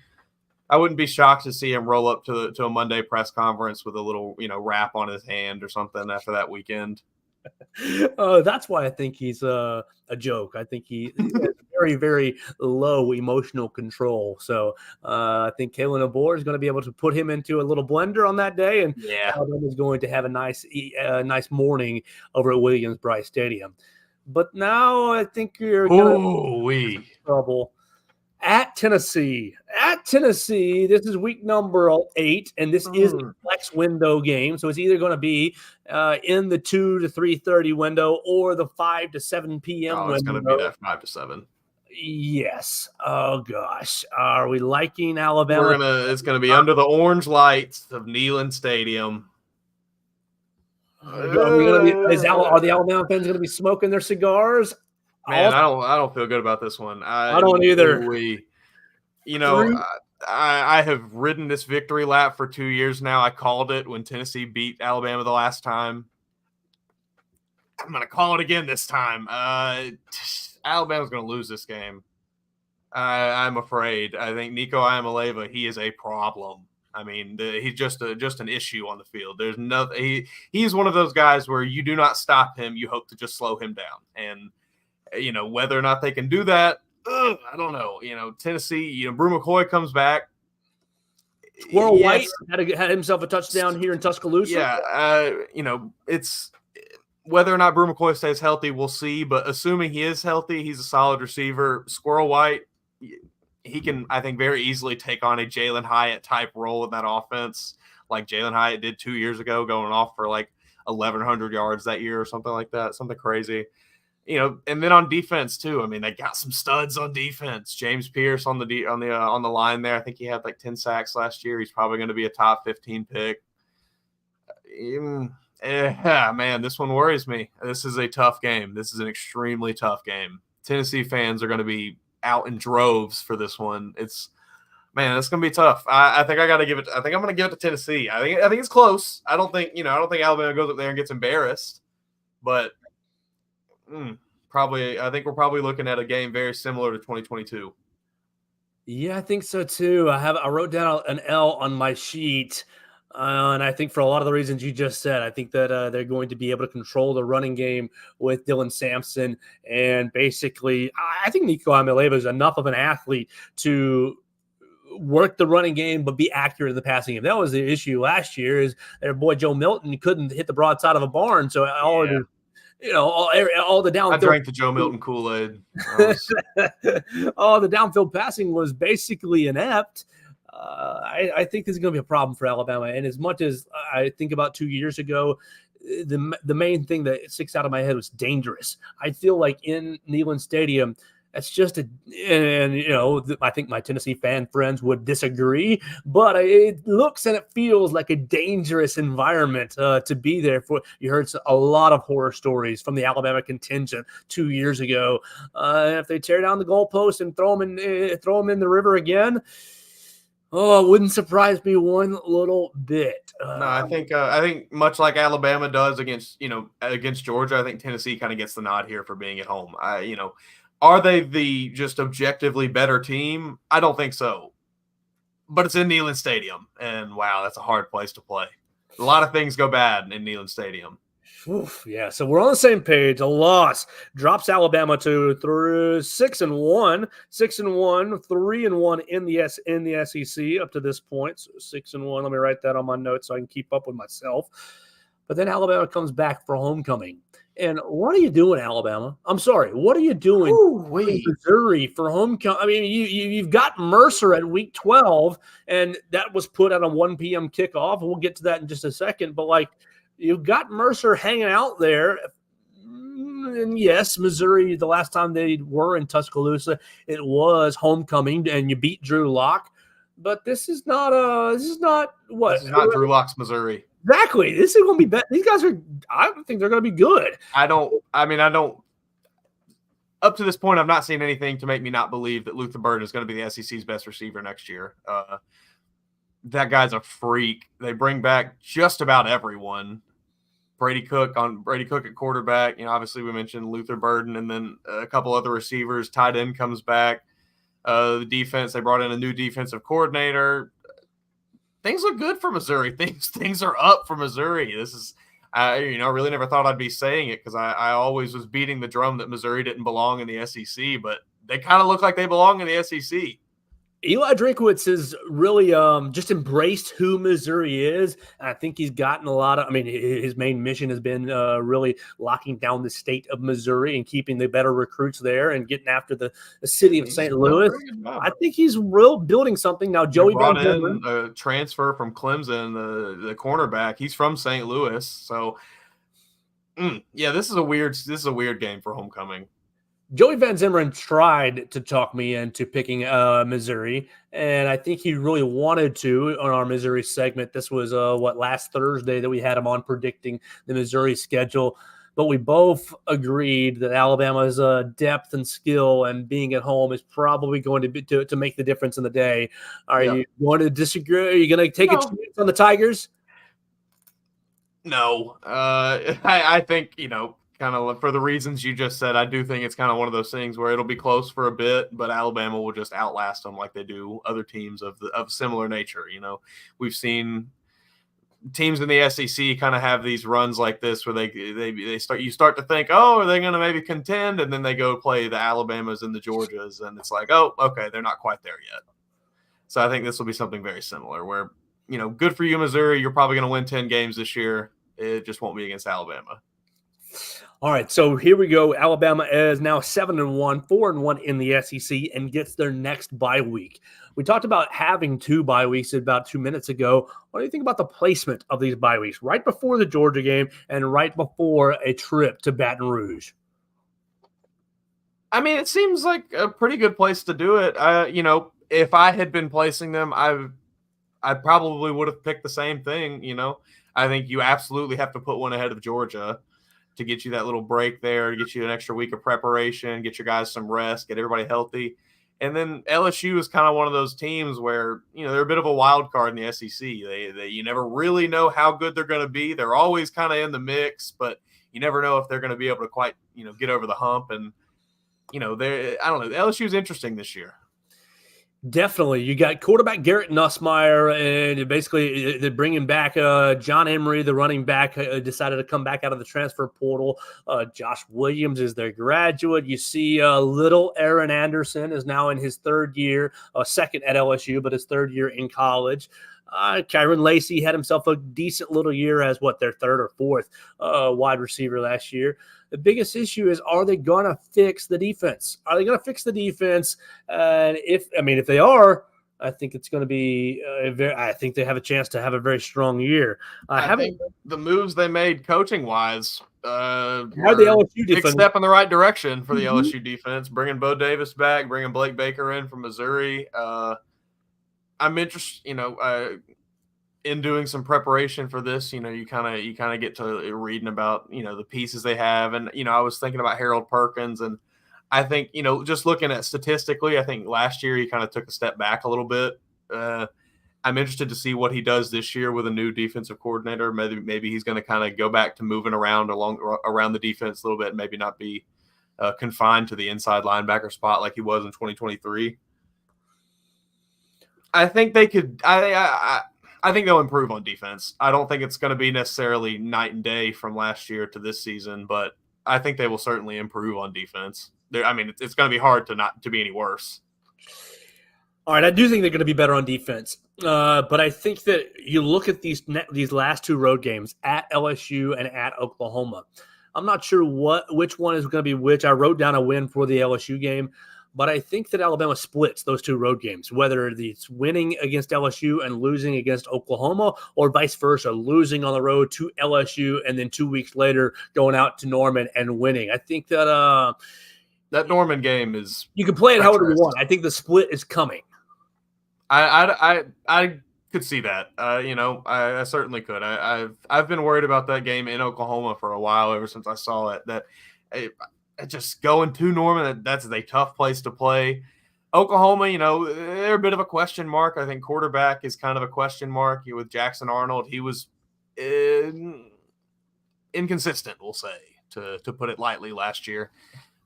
I wouldn't be shocked to see him roll up to a Monday press conference with a little wrap on his hand or something after that weekend. That's why I think he's a joke. I think he has very, very low emotional control. So I think Kalen DeBoer is going to be able to put him into a little blender on that day, and Alabama is going to have a nice morning over at Williams-Brice Stadium. But now I think you're going to have trouble. At Tennessee, this is week number 8, and this is a flex window game. So it's either going to be in the 2 to 3:30 window or the 5 to 7 p.m. window. It's going to be that 5 to 7. Yes. Oh gosh, are we liking Alabama? It's going to be under the orange lights of Neyland Stadium. Are the Alabama fans going to be smoking their cigars? Man, I don't feel good about this one. I don't either. I have ridden this victory lap for 2 years now. I called it when Tennessee beat Alabama the last time. I'm going to call it again this time. Alabama's going to lose this game. I'm afraid. I think Nico Iamaleava, he is a problem. I mean, he's just an issue on the field. There's nothing. He's one of those guys where you do not stop him. You hope to just slow him down. And, whether or not they can do that, I don't know. Tennessee, Brew McCoy comes back. Squirrel White had himself a touchdown here in Tuscaloosa. Yeah, it's whether or not Brew McCoy stays healthy, we'll see. But assuming he is healthy, he's a solid receiver. Squirrel White, he can, I think, very easily take on a Jalen Hyatt type role in that offense, like Jalen Hyatt did 2 years ago, going off for like 1,100 yards that year or something like that, something crazy. And then on defense too. I mean, they got some studs on defense. James Pierce on the line there. I think he had like 10 sacks last year. He's probably going to be a top 15 pick. Man, this one worries me. This is a tough game. This is an extremely tough game. Tennessee fans are going to be out in droves for this one. It's going to be tough. I think I'm going to give it to Tennessee. I think it's close. I don't think Alabama goes up there and gets embarrassed, but I think we're probably looking at a game very similar to 2022. Yeah, I think so too. I wrote down an L on my sheet. And I think for a lot of the reasons you just said, I think that they're going to be able to control the running game with Dylan Sampson. And basically, I think Nico Iamaleava is enough of an athlete to work the running game but be accurate in the passing game. That was the issue last year, is their boy Joe Milton couldn't hit the broadside of a barn. So all the downfield. I drank the Joe Milton Kool-Aid. All the downfield passing was basically inept. I think this is going to be a problem for Alabama. And as much as I think about 2 years ago, the main thing that sticks out of my head was dangerous. I feel like in Neyland Stadium, that's just I think my Tennessee fan friends would disagree, but it looks and it feels like a dangerous environment to be there for. You heard a lot of horror stories from the Alabama contingent 2 years ago. If they tear down the goalpost and throw them in the river again, it wouldn't surprise me one little bit. No, I think much like Alabama does against Georgia, I think Tennessee kind of gets the nod here for being at home. Are they the just objectively better team? I don't think so. But it's in Neyland Stadium, and wow, that's a hard place to play. A lot of things go bad in Neyland Stadium. Oof, yeah, so we're on the same page. A loss drops Alabama to 6-1, 3-1 in the SEC up to this point. So 6-1. Let me write that on my notes so I can keep up with myself. But then Alabama comes back for homecoming. And what are you doing, Alabama? I'm sorry. What are you doing in Missouri for homecoming? I mean, you've got Mercer at week 12, and that was put at a 1 p.m. kickoff. We'll get to that in just a second. But, you've got Mercer hanging out there. And yes, Missouri, the last time they were in Tuscaloosa, it was homecoming, and you beat Drew Lock. But this is not Drew Lock's Missouri. Exactly. This is going to be bad. These guys I think they're going to be good. Up to this point, I've not seen anything to make me not believe that Luther Burden is going to be the SEC's best receiver next year. That guy's a freak. They bring back just about everyone. Brady Cook at quarterback. Obviously we mentioned Luther Burden, and then a couple other receivers. Tight end comes back. The defense, they brought in a new defensive coordinator. Things look good for Missouri. Things are up for Missouri. This is, I really never thought I'd be saying it, because I always was beating the drum that Missouri didn't belong in the SEC, but they kind of look like they belong in the SEC. Eli Drinkwitz has really just embraced who Missouri is. And I think he's gotten a lot of – his main mission has been really locking down the state of Missouri and keeping the better recruits there and getting after the city of St. Louis. I think he's building something. Now, Joey brought in a transfer from Clemson, the cornerback. He's from St. Louis. So, this is a weird game for homecoming. Joey Van Zimmerman tried to talk me into picking Missouri, and I think he really wanted to on our Missouri segment. This was last Thursday that we had him on predicting the Missouri schedule. But we both agreed that Alabama's depth and skill and being at home is probably going to be to make the difference in the day. Are you going to disagree? Are you going to take a chance on the Tigers? No. I think, kind of for the reasons you just said, I do think it's kind of one of those things where it'll be close for a bit, but Alabama will just outlast them like they do other teams of similar nature. We've seen teams in the SEC kind of have these runs like this where you start to think, oh, are they going to maybe contend? And then they go play the Alabamas and the Georgias, and it's like, oh, okay, they're not quite there yet. So I think this will be something very similar where, good for you, Missouri. You're probably going to win 10 games this year. It just won't be against Alabama. All right, so here we go. Alabama is now 7-1, 4-1 in the SEC, and gets their next bye week. We talked about having 2 bye weeks about 2 minutes ago. What do you think about the placement of these bye weeks right before the Georgia game and right before a trip to Baton Rouge? I mean, it seems like a pretty good place to do it. If I had been placing them, I probably would have picked the same thing. I think you absolutely have to put one ahead of Georgia to get you that little break there, to get you an extra week of preparation, get your guys some rest, get everybody healthy. And then LSU is kind of one of those teams where, they're a bit of a wild card in the SEC. They you never really know how good they're going to be. They're always kind of in the mix, but you never know if they're going to be able to quite, get over the hump. And, I don't know. LSU is interesting this year. Definitely. You got quarterback Garrett Nussmeier, and basically they're bringing back John Emery, the running back, decided to come back out of the transfer portal. Josh Williams is their graduate. You see little Aaron Anderson is now in his 3rd year, second at LSU, but his 3rd year in college. Kyron Lacey had himself a decent little year as their 3rd or 4th wide receiver last year. The biggest issue is, are they going to fix the defense? Are they going to fix the defense? And if they are, I think it's going to be I think they have a chance to have a very strong year. I think the moves they made coaching wise, the LSU big step in the right direction for the Mm-hmm. LSU defense. Bringing Bo Davis back, bringing Blake Baker in from Missouri. I'm interested, in doing some preparation for this. You kind of get to reading about, the pieces they have. And, I was thinking about Harold Perkins, and I think, just looking at statistically, I think last year he kind of took a step back a little bit. I'm interested to see what he does this year with a new defensive coordinator. Maybe he's going to kind of go back to moving around the defense a little bit, and maybe not be confined to the inside linebacker spot like he was in 2023. I think they could. I think they'll improve on defense. I don't think it's going to be necessarily night and day from last year to this season, but I think they will certainly improve on defense. It's going to be hard to be any worse. All right, I do think they're going to be better on defense, but I think that you look at these last 2 road games at LSU and at Oklahoma. I'm not sure which one is going to be which. I wrote down a win for the LSU game. But I think that Alabama splits those 2 road games, whether it's winning against LSU and losing against Oklahoma, or vice versa, losing on the road to LSU and then 2 weeks later going out to Norman and winning. I think that that Norman game is, you can play it however you want. I think the split is coming. I could see that. I certainly could. I've been worried about that game in Oklahoma for a while, ever since I saw it. That just going to Norman, that's a tough place to play. Oklahoma, they're a bit of a question mark. I think quarterback is kind of a question mark. With Jackson Arnold, he was inconsistent, we'll say, to put it lightly, last year.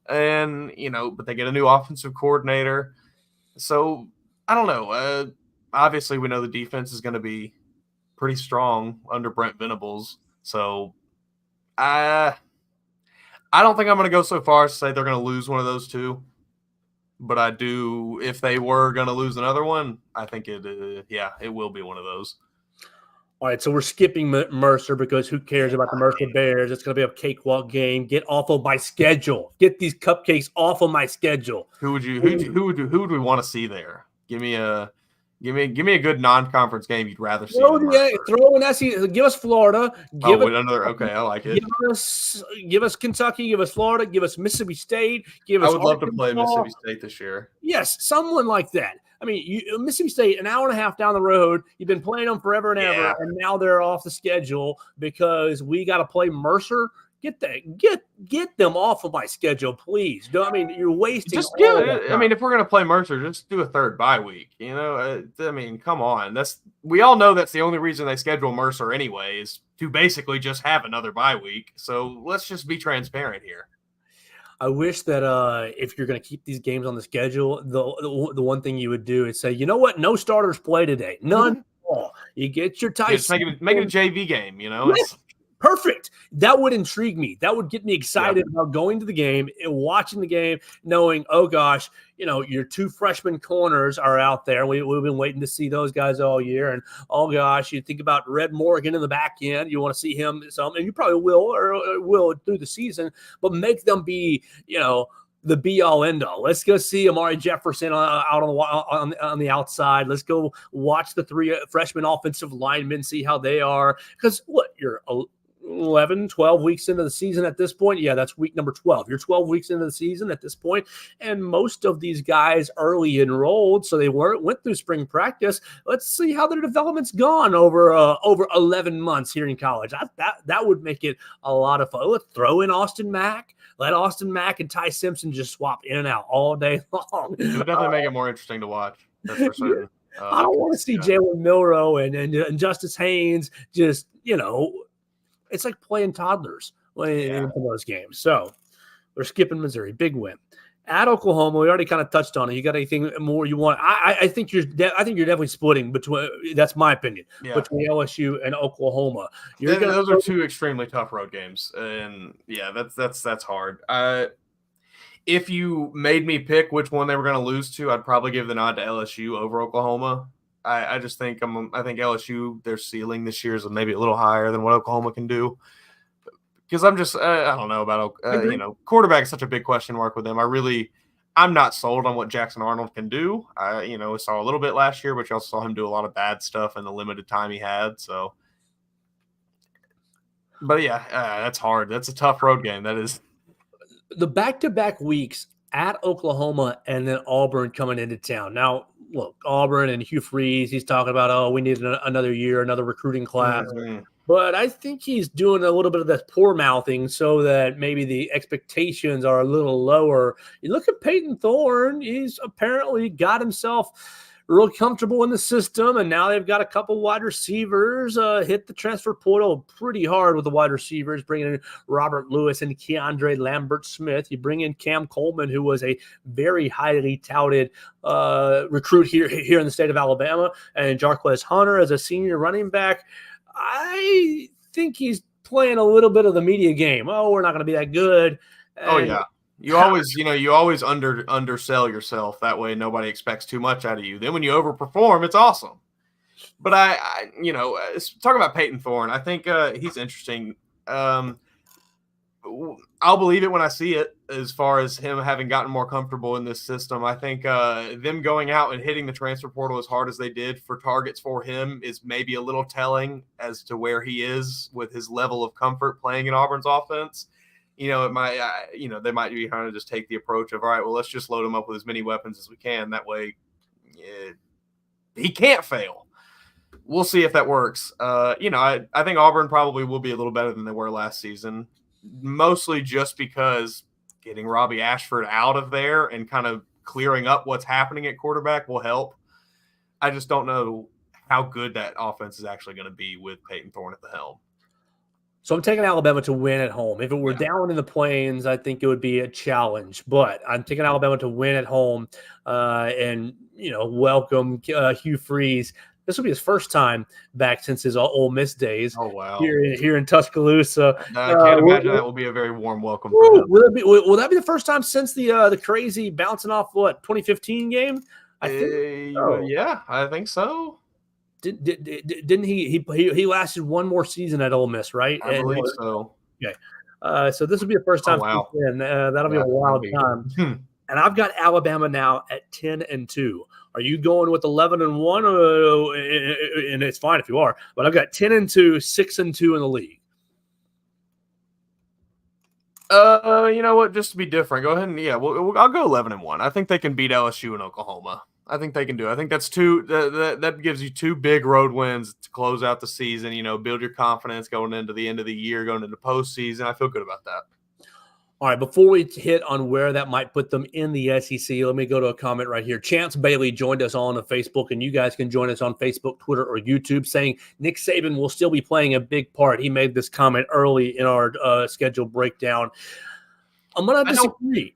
And, but they get a new offensive coordinator. So, I don't know. Obviously, we know the defense is going to be pretty strong under Brent Venables. So, I don't think I'm going to go so far as to say they're going to lose one of those 2. But I do, if they were going to lose another one, I think it will be one of those. All right, so we're skipping Mercer because who cares about the Mercer Bears? It's going to be a cakewalk game. Get off of my schedule. Get these cupcakes off of my schedule. Who would we want to see there? Give me Give me a good non-conference game you'd rather see. Throw an SEC. Give us Florida. Give us another. Okay, I like it. Give us Kentucky. Give us Florida. Give us Mississippi State. Give us. I would love to play Mississippi State this year. Yes, someone like that. I mean, Mississippi State, an hour and a half down the road. You've been playing them forever and ever, and now they're off the schedule because we got to play Mercer. Get them off of my schedule, please. I mean, you're wasting. I mean, if we're gonna play Mercer, just do a third bye week. You know, I mean, come on. We all know that's the only reason they schedule Mercer anyway, is to basically just have another bye week. So let's just be transparent here. I wish that if you're going to keep these games on the schedule, the one thing you would do is say, you know what, no starters play today, none at all. You get your Tyson. Just make it a JV game. You know. Yes. Perfect. That would intrigue me. That would get me excited about going to the game and watching the game, knowing, oh gosh, you know, your two freshman corners are out there. We've been waiting to see those guys all year. And oh gosh, you think about Red Morgan in the back end. You want to see him some, and you probably will through the season, but make them be, you know, the be-all, end-all. Let's go see Amari Jefferson out on the outside. Let's go watch the three freshman offensive linemen, see how they are. Because what, you're 11, 12 weeks into the season at this point. Yeah, that's week number 12. You're 12 weeks into the season at this point, and most of these guys early enrolled, so they went through spring practice. Let's see how their development's gone over 11 months here in college. That would make it a lot of fun. Let's throw in Austin Mack. Let Austin Mack and Ty Simpson just swap in and out all day long. It would definitely make it more interesting to watch. That's for certain. I don't want to see Jalen Milroe and Justice Haynes just, you know, it's like playing toddlers into those games. So we're skipping Missouri. Big win. At Oklahoma, we already kind of touched on it. You got anything more you want? I think you're definitely splitting between. That's my opinion, between LSU and Oklahoma. Those are two extremely tough road games, and that's hard. If you made me pick which one they were going to lose to, I'd probably give the nod to LSU over Oklahoma. I just think I think LSU, their ceiling this year is maybe a little higher than what Oklahoma can do. Because I don't know about quarterback is such a big question mark with them. I'm not sold on what Jackson Arnold can do. We saw a little bit last year, but you also saw him do a lot of bad stuff in the limited time he had. So, but that's hard. That's a tough road game. That is the back-to-back weeks at Oklahoma and then Auburn coming into town. Now, look, Auburn and Hugh Freeze, he's talking about, we need another year, another recruiting class. Mm-hmm. But I think he's doing a little bit of that poor mouthing so that maybe the expectations are a little lower. You look at Peyton Thorne, he's apparently got himself real comfortable in the system, and now they've got a couple wide receivers hit the transfer portal pretty hard with the wide receivers, bringing in Robert Lewis and Keandre Lambert-Smith. You bring in Cam Coleman, who was a very highly touted recruit here in the state of Alabama, and Jarquez Hunter as a senior running back. I think he's playing a little bit of the media game. Oh, we're not going to be that good. You always undersell yourself. That way nobody expects too much out of you. Then when you overperform, it's awesome. But talking about Peyton Thorne, I think he's interesting. I'll believe it when I see it as far as him having gotten more comfortable in this system. I think them going out and hitting the transfer portal as hard as they did for targets for him is maybe a little telling as to where he is with his level of comfort playing in Auburn's offense. It might, they might be kind of just take the approach of, all right, well, let's just load him up with as many weapons as we can. That way he can't fail. We'll see if that works. I think Auburn probably will be a little better than they were last season, mostly just because getting Robbie Ashford out of there and kind of clearing up what's happening at quarterback will help. I just don't know how good that offense is actually going to be with Peyton Thorne at the helm. So I'm taking Alabama to win at home. If it were down in the Plains, I think it would be a challenge. But I'm taking Alabama to win at home and welcome Hugh Freeze. This will be his first time back since his Ole Miss days. Oh, wow. Here in Tuscaloosa. I can't imagine that will be a very warm welcome for him. Will that be the first time since the crazy bouncing off 2015 game? I think yeah, I think so. Didn't he lasted one more season at Ole Miss, right? I believe so. Okay. So this will be the first time. Oh, wow. That'll be a wild time. And I've got Alabama now at 10-2. Are you going with 11-1? And it's fine if you are, but I've got 10-2, 6-2 in the league. You know what? Just to be different, go ahead and I'll go 11-1. I think they can beat LSU and Oklahoma. I think they can do it. I think that's two. That gives you two big road wins to close out the season. Build your confidence going into the end of the year, going into postseason. I feel good about that. All right, before we hit on where that might put them in the SEC, let me go to a comment right here. Chance Bailey joined us on Facebook, and you guys can join us on Facebook, Twitter, or YouTube, saying Nick Saban will still be playing a big part. He made this comment early in our schedule breakdown. I'm going to disagree.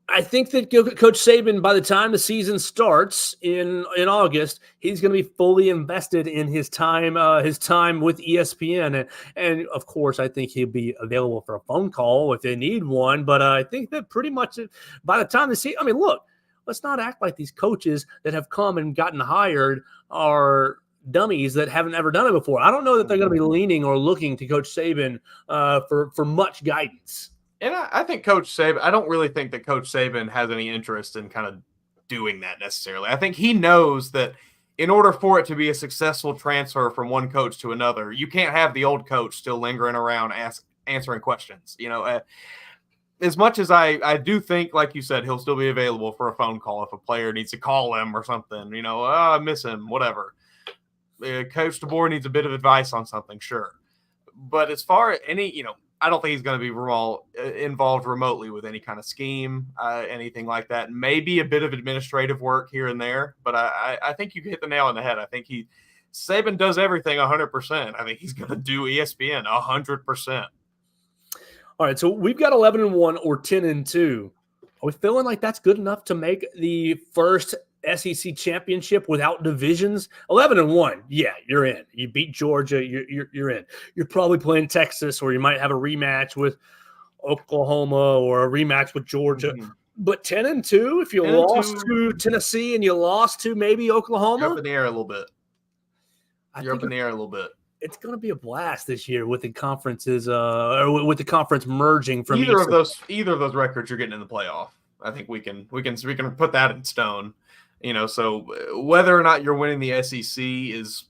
I think that Coach Saban, by the time the season starts in August, he's going to be fully invested in his time with ESPN, and of course, I think he'll be available for a phone call if they need one. But I think that pretty much by the time look, let's not act like these coaches that have come and gotten hired are dummies that haven't ever done it before. I don't know that they're going to be leaning or looking to Coach Saban for much guidance. And I think Coach Saban, I don't really think that Coach Saban has any interest in kind of doing that necessarily. I think he knows that in order for it to be a successful transfer from one coach to another, you can't have the old coach still lingering around answering questions. As much as I do think, like you said, he'll still be available for a phone call if a player needs to call him or something. I miss him, whatever. Coach DeBoer needs a bit of advice on something, sure. But as far as any, I don't think he's going to be involved remotely with any kind of scheme, anything like that. Maybe a bit of administrative work here and there, but I think you hit the nail on the head. I think Saban does everything 100%. I think he's going to do ESPN 100%. All right, so we've got 11-1 or 10-2. Are we feeling like that's good enough to make the first SEC championship without divisions? 11-1, yeah, you're in. You beat Georgia, you're in. You're probably playing Texas, or you might have a rematch with Oklahoma or a rematch with Georgia. Mm-hmm. But 10-2, if you lost to Tennessee and you lost to maybe Oklahoma, you're up in the air a little bit. It's going to be a blast this year with the conferences, or with the conference merging from either of those records. You're getting in the playoff. I think we can put that in stone. So whether or not you're winning the SEC is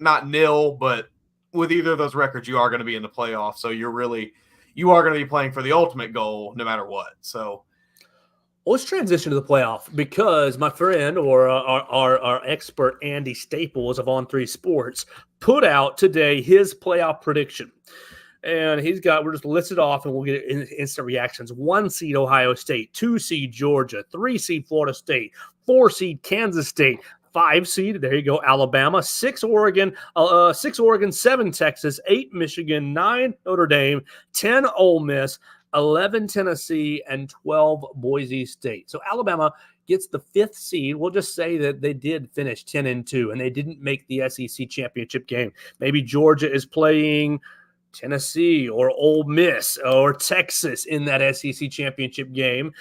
not nil, but with either of those records, you are going to be in the playoff. So you are going to be playing for the ultimate goal no matter what. So let's transition to the playoff, because my friend or our expert Andy Staples of On3 Sports put out today his playoff prediction. And we're just listed off and we'll get instant reactions. 1 seed Ohio State, 2 seed Georgia, 3 seed Florida State, 4 seed Kansas State, 5 seed, there you go, Alabama, 6 Oregon, 7 Texas, 8 Michigan, 9 Notre Dame, 10 Ole Miss, 11 Tennessee, and 12 Boise State. So Alabama gets the 5th seed. We'll just say that they did finish 10-2 and they didn't make the SEC championship game. Maybe Georgia is playing Tennessee or Ole Miss or Texas in that SEC championship game.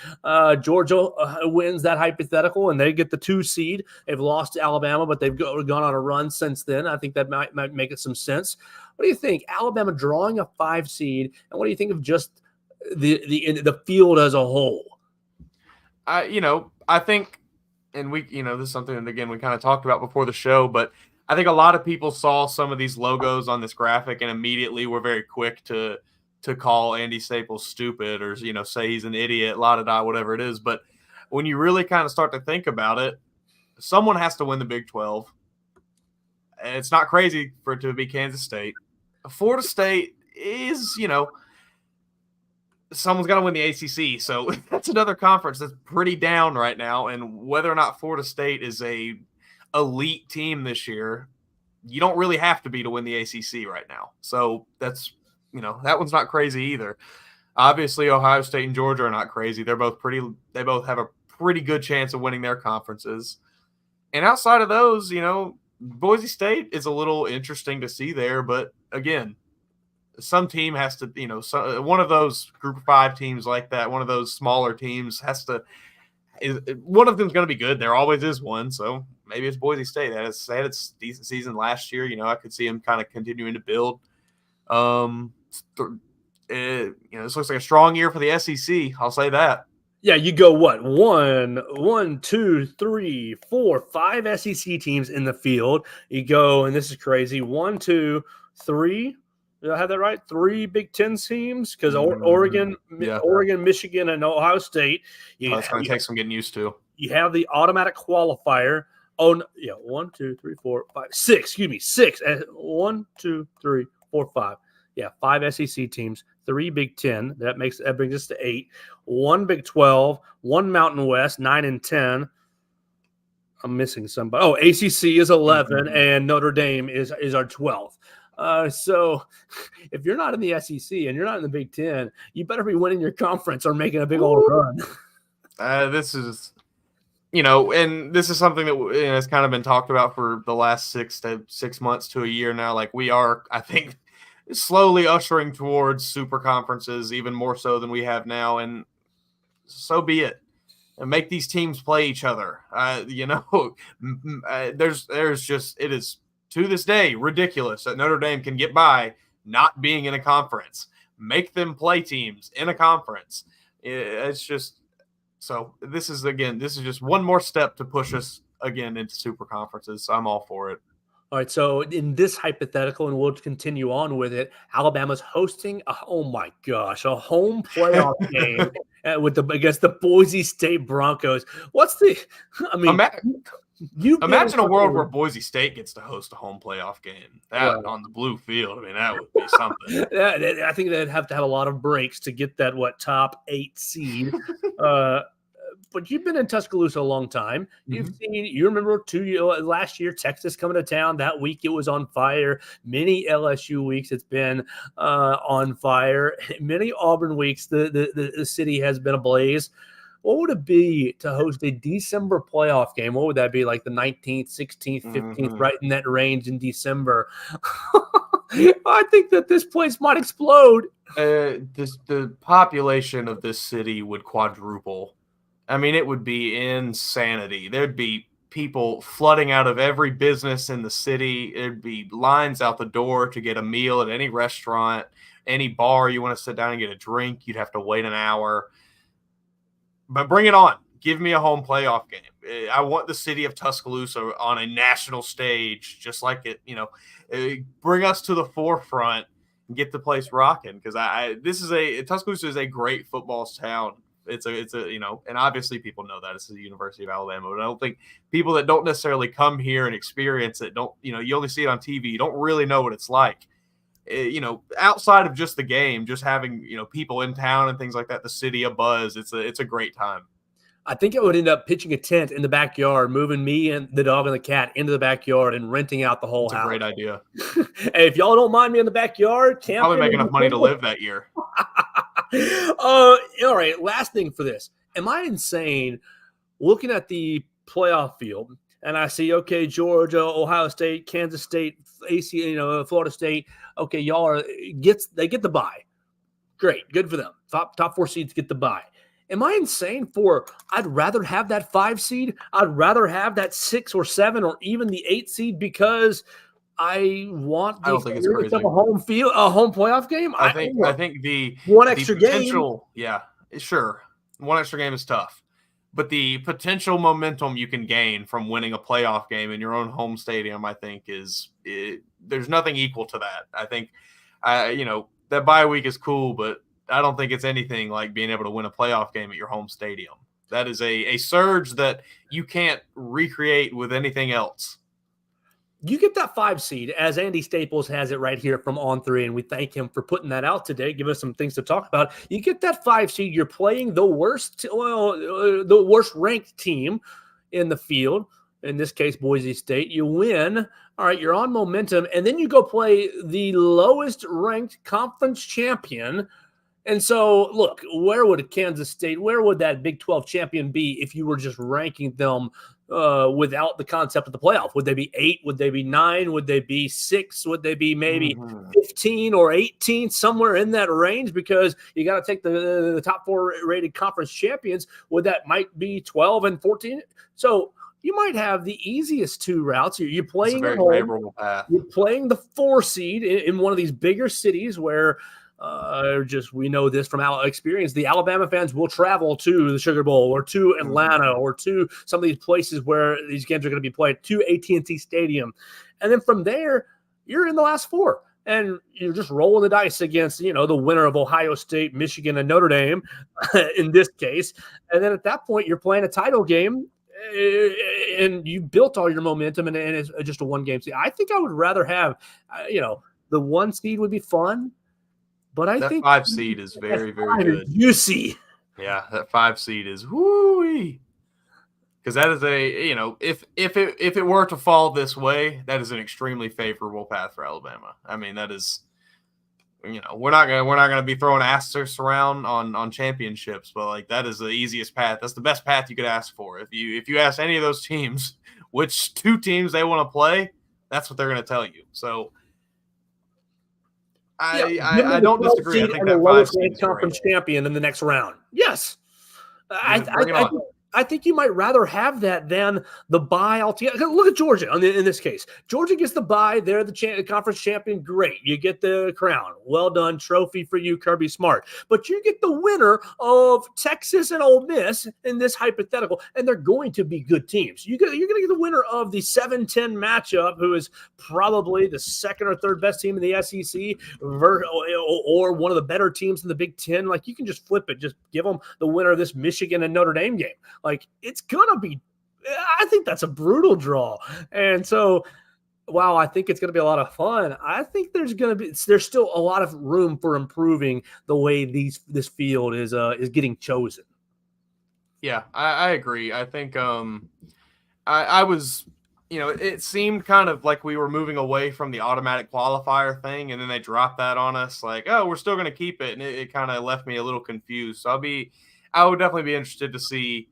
Georgia wins that hypothetical and they get the 2 seed. They've lost to Alabama, but they've gone on a run since then. I think that might make it some sense. What do you think? Alabama drawing a 5 seed, and what do you think of just the field as a whole? I think, and we, this is something that, again, we kind of talked about before the show, but I think a lot of people saw some of these logos on this graphic and immediately were very quick to call Andy Staples stupid or, say he's an idiot, la-da-da, whatever it is. But when you really kind of start to think about it, someone has to win the Big 12. And it's not crazy for it to be Kansas State. Florida State is, someone's got to win the ACC. So that's another conference that's pretty down right now. And whether or not Florida State is a elite team this year, you don't really have to be to win the ACC right now. So that's, that one's not crazy either. Obviously, Ohio State and Georgia are not crazy. They both have a pretty good chance of winning their conferences. And outside of those, Boise State is a little interesting to see there. But again, some team has to, one of those Group of 5 teams like that, one of those smaller teams one of them's going to be good. There always is one. So maybe it's Boise State. They had its decent season last year. I could see them kind of continuing to build. This looks like a strong year for the SEC. I'll say that. Yeah, you go what? One, two, three, four, five SEC teams in the field. You go, and this is crazy. One, two, three. Did I have that right? Three Big Ten teams because Oregon, Yeah. Oregon, Michigan, and Ohio State. That's going to take some getting used to. You have the automatic qualifier. Oh, no, yeah. 1, 2, 3, 4, 5, 6. Excuse me, 6. 1, 2, 3, 4, 5. Yeah, 5 SEC teams, 3 Big Ten. That brings us to 8. 1 Big 12, 1 Mountain West, 9 and 10. I'm missing somebody. Oh, ACC is 11, and Notre Dame is our 12th. So if you're not in the SEC and you're not in the Big Ten, you better be winning your conference or making a big old run. This is, and this is something that has kind of been talked about for the last 6 months to a year now. Like we are, I think, slowly ushering towards super conferences, even more so than we have now. And so be it. And make these teams play each other. There's just, it is to this day ridiculous that Notre Dame can get by not being in a conference. Make them play teams in a conference. It's just, so this is just one more step to push us again into super conferences. So I'm all for it. All right, so in this hypothetical, and we'll continue on with it, Alabama's hosting a home playoff game against the Boise State Broncos. Imagine a world where Boise State gets to host a home playoff game on the blue field. I mean, that would be something. I think they'd have to have a lot of breaks to get that top 8 seed. But you've been in Tuscaloosa a long time. You remember last year, Texas coming to town. That week it was on fire. Many LSU weeks it's been on fire. Many Auburn weeks the city has been ablaze. What would it be to host a December playoff game? What would that be, like the 19th, 16th, 15th, right in that range in December? I think that this place might explode. The population of this city would quadruple. I mean, it would be insanity. There'd be people flooding out of every business in the city. There'd be lines out the door to get a meal at any restaurant, any bar you want to sit down and get a drink. You'd have to wait an hour. But bring it on. Give me a home playoff game. I want the city of Tuscaloosa on a national stage, just like it, bring us to the forefront and get the place rocking. Because Tuscaloosa is a great football town. It's a and obviously people know that it's the University of Alabama, but I don't think people that don't necessarily come here and experience it you only see it on TV. You don't really know what it's like. Outside of just the game, just having, people in town and things like that, the city abuzz, it's a great time. I think I would end up pitching a tent in the backyard, moving me and the dog and the cat into the backyard and renting out the whole house. That's a great idea. Hey, if y'all don't mind me in the backyard, probably make enough money to live that year. All right, last thing for this. Am I insane looking at the playoff field and I see, okay, Georgia, Ohio State, Kansas State, Florida State, okay, they get the bye. Great, good for them. Top 4 seeds get the bye. Am I insane I'd rather have that 5 seed? I'd rather have that 6 or 7 or even the 8 seed because I want the experience of a home playoff game. I think the one extra game. Yeah, sure. One extra game is tough. But the potential momentum you can gain from winning a playoff game in your own home stadium, I think there's nothing equal to that. I think, that bye week is cool, but I don't think it's anything like being able to win a playoff game at your home stadium. That is a surge that you can't recreate with anything else. You get that 5 seed, as Andy Staples has it right here from On3, and we thank him for putting that out today, give us some things to talk about. You get that 5 seed, you're playing the worst ranked team in the field, in this case, Boise State. You win. All right, you're on momentum, and then you go play the lowest ranked conference champion. And so, look, where would that Big 12 champion be if you were just ranking them without the concept of the playoff? Would they be 8? Would they be 9? Would they be 6? Would they be maybe 15 or 18, somewhere in that range? Because you got to take the top 4 rated conference champions. That might be 12 and 14. So you might have the easiest 2 routes. You're playing at home. You're playing the 4 seed in one of these bigger cities where We know this from our experience. The Alabama fans will travel to the Sugar Bowl or to Atlanta or to some of these places where these games are going to be played, to AT&T Stadium. And then from there, you're in the last four. And you're just rolling the dice against, the winner of Ohio State, Michigan, and Notre Dame in this case. And then at that point, you're playing a title game, and you built all your momentum, and it's just a one-game season. I think I would rather have, the 1 seed would be fun. But I think 5 seed is very, very good. Juicy. Yeah, that 5 seed is woo-wee. Because that is if it were to fall this way, that is an extremely favorable path for Alabama. I mean, that is, we're not gonna be throwing asterisks around on championships, but like that is the easiest path. That's the best path you could ask for. If you ask any of those teams which 2 teams they want to play, that's what they're gonna tell you. So. I don't disagree. I think that 5 seed conference champion in the next round. Yes, I think you might rather have that than the bye altogether. Look at Georgia in this case. Georgia gets the bye. They're the conference champion. Great. You get the crown. Well done. Trophy for you, Kirby Smart. But you get the winner of Texas and Ole Miss in this hypothetical, and they're going to be good teams. You're going to get the winner of the 7-10 matchup, who is probably the second or third best team in the SEC or one of the better teams in the Big Ten. Like, you can just flip it. Just give them the winner of this Michigan and Notre Dame game. Like, it's going to be – I think that's a brutal draw. And so, while I think it's going to be a lot of fun, I think there's still a lot of room for improving the way this field is getting chosen. Yeah, I agree. I think I was – it seemed kind of like we were moving away from the automatic qualifier thing, and then they dropped that on us like, oh, we're still going to keep it, and it kind of left me a little confused. So I would definitely be interested to see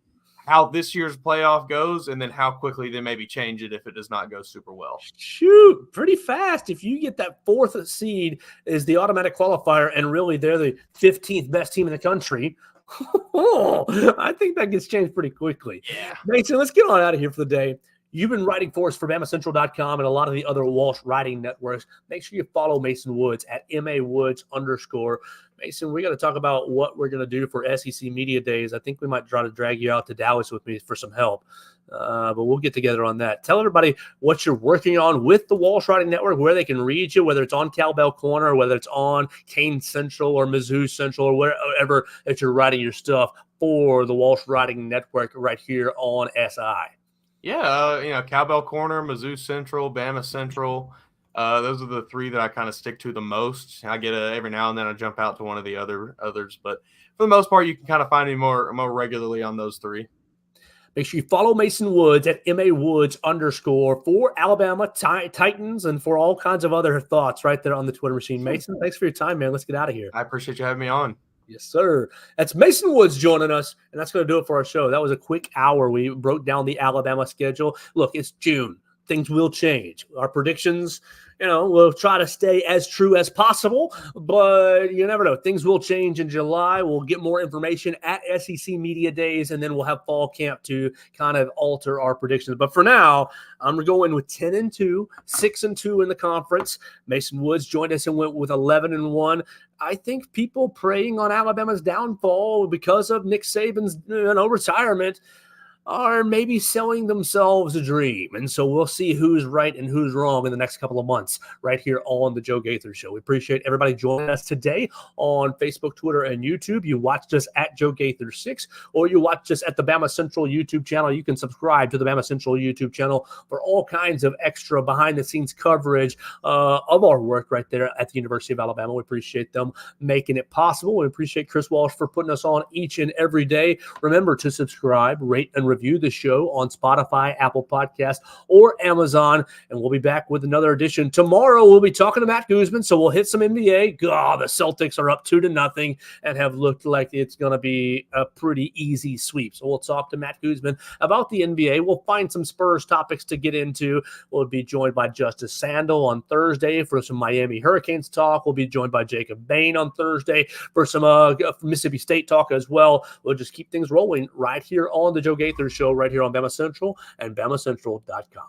how this year's playoff goes, and then how quickly they maybe change it if it does not go super well. Shoot, pretty fast. If you get that 4th seed is the automatic qualifier, and really they're the 15th best team in the country, I think that gets changed pretty quickly. Yeah. Mason, let's get on out of here for the day. You've been writing for us for BamaCentral.com and a lot of the other Walsh writing networks. Make sure you follow Mason Woods at MAWoods_. Mason, we got to talk about what we're going to do for SEC Media Days. I think we might try to drag you out to Dallas with me for some help, but we'll get together on that. Tell everybody what you're working on with the Walsh Writing Network, where they can read you, whether it's on Cowbell Corner, or whether it's on Kane Central or Mizzou Central, or wherever that you're writing your stuff for the Walsh Writing Network right here on SI. Yeah, Cowbell Corner, Mizzou Central, Bama Central. Those are the 3 that I kind of stick to the most. I get every now and then I jump out to one of the others, but for the most part, you can kind of find me more regularly on those 3. Make sure you follow Mason Woods at MAWoods_ for Alabama Titans and for all kinds of other thoughts right there on the Twitter machine. Mason, thanks for your time, man. Let's get out of here. I appreciate you having me on. Yes, sir. That's Mason Woods joining us, and that's going to do it for our show. That was a quick hour. We broke down the Alabama schedule. Look, it's June. Things will change. Our predictions, we'll try to stay as true as possible, but you never know. Things will change in July. We'll get more information at SEC Media Days, and then we'll have fall camp to kind of alter our predictions. But for now, I'm going with 10-2, 6-2 in the conference. Mason Woods joined us and went with 11-1. I think people preying on Alabama's downfall because of Nick Saban's retirement are maybe selling themselves a dream. And so we'll see who's right and who's wrong in the next couple of months right here on the Joe Gaither Show. We appreciate everybody joining us today on Facebook, Twitter, and YouTube. You watched us at Joe Gaither 6, or you watched us at the Bama Central YouTube channel. You can subscribe to the Bama Central YouTube channel for all kinds of extra behind-the-scenes coverage of our work right there at the University of Alabama. We appreciate them making it possible. We appreciate Chris Walsh for putting us on each and every day. Remember to subscribe, rate, and review the show on Spotify, Apple Podcasts, or Amazon, and we'll be back with another edition. Tomorrow, we'll be talking to Matt Guzman, so we'll hit some NBA. God, the Celtics are up 2-0 and have looked like it's going to be a pretty easy sweep. So we'll talk to Matt Guzman about the NBA. We'll find some Spurs topics to get into. We'll be joined by Justice Sandel on Thursday for some Miami Hurricanes talk. We'll be joined by Jacob Bain on Thursday for some Mississippi State talk as well. We'll just keep things rolling right here on the Joe Gaither Show right here on Bama Central and BamaCentral.com.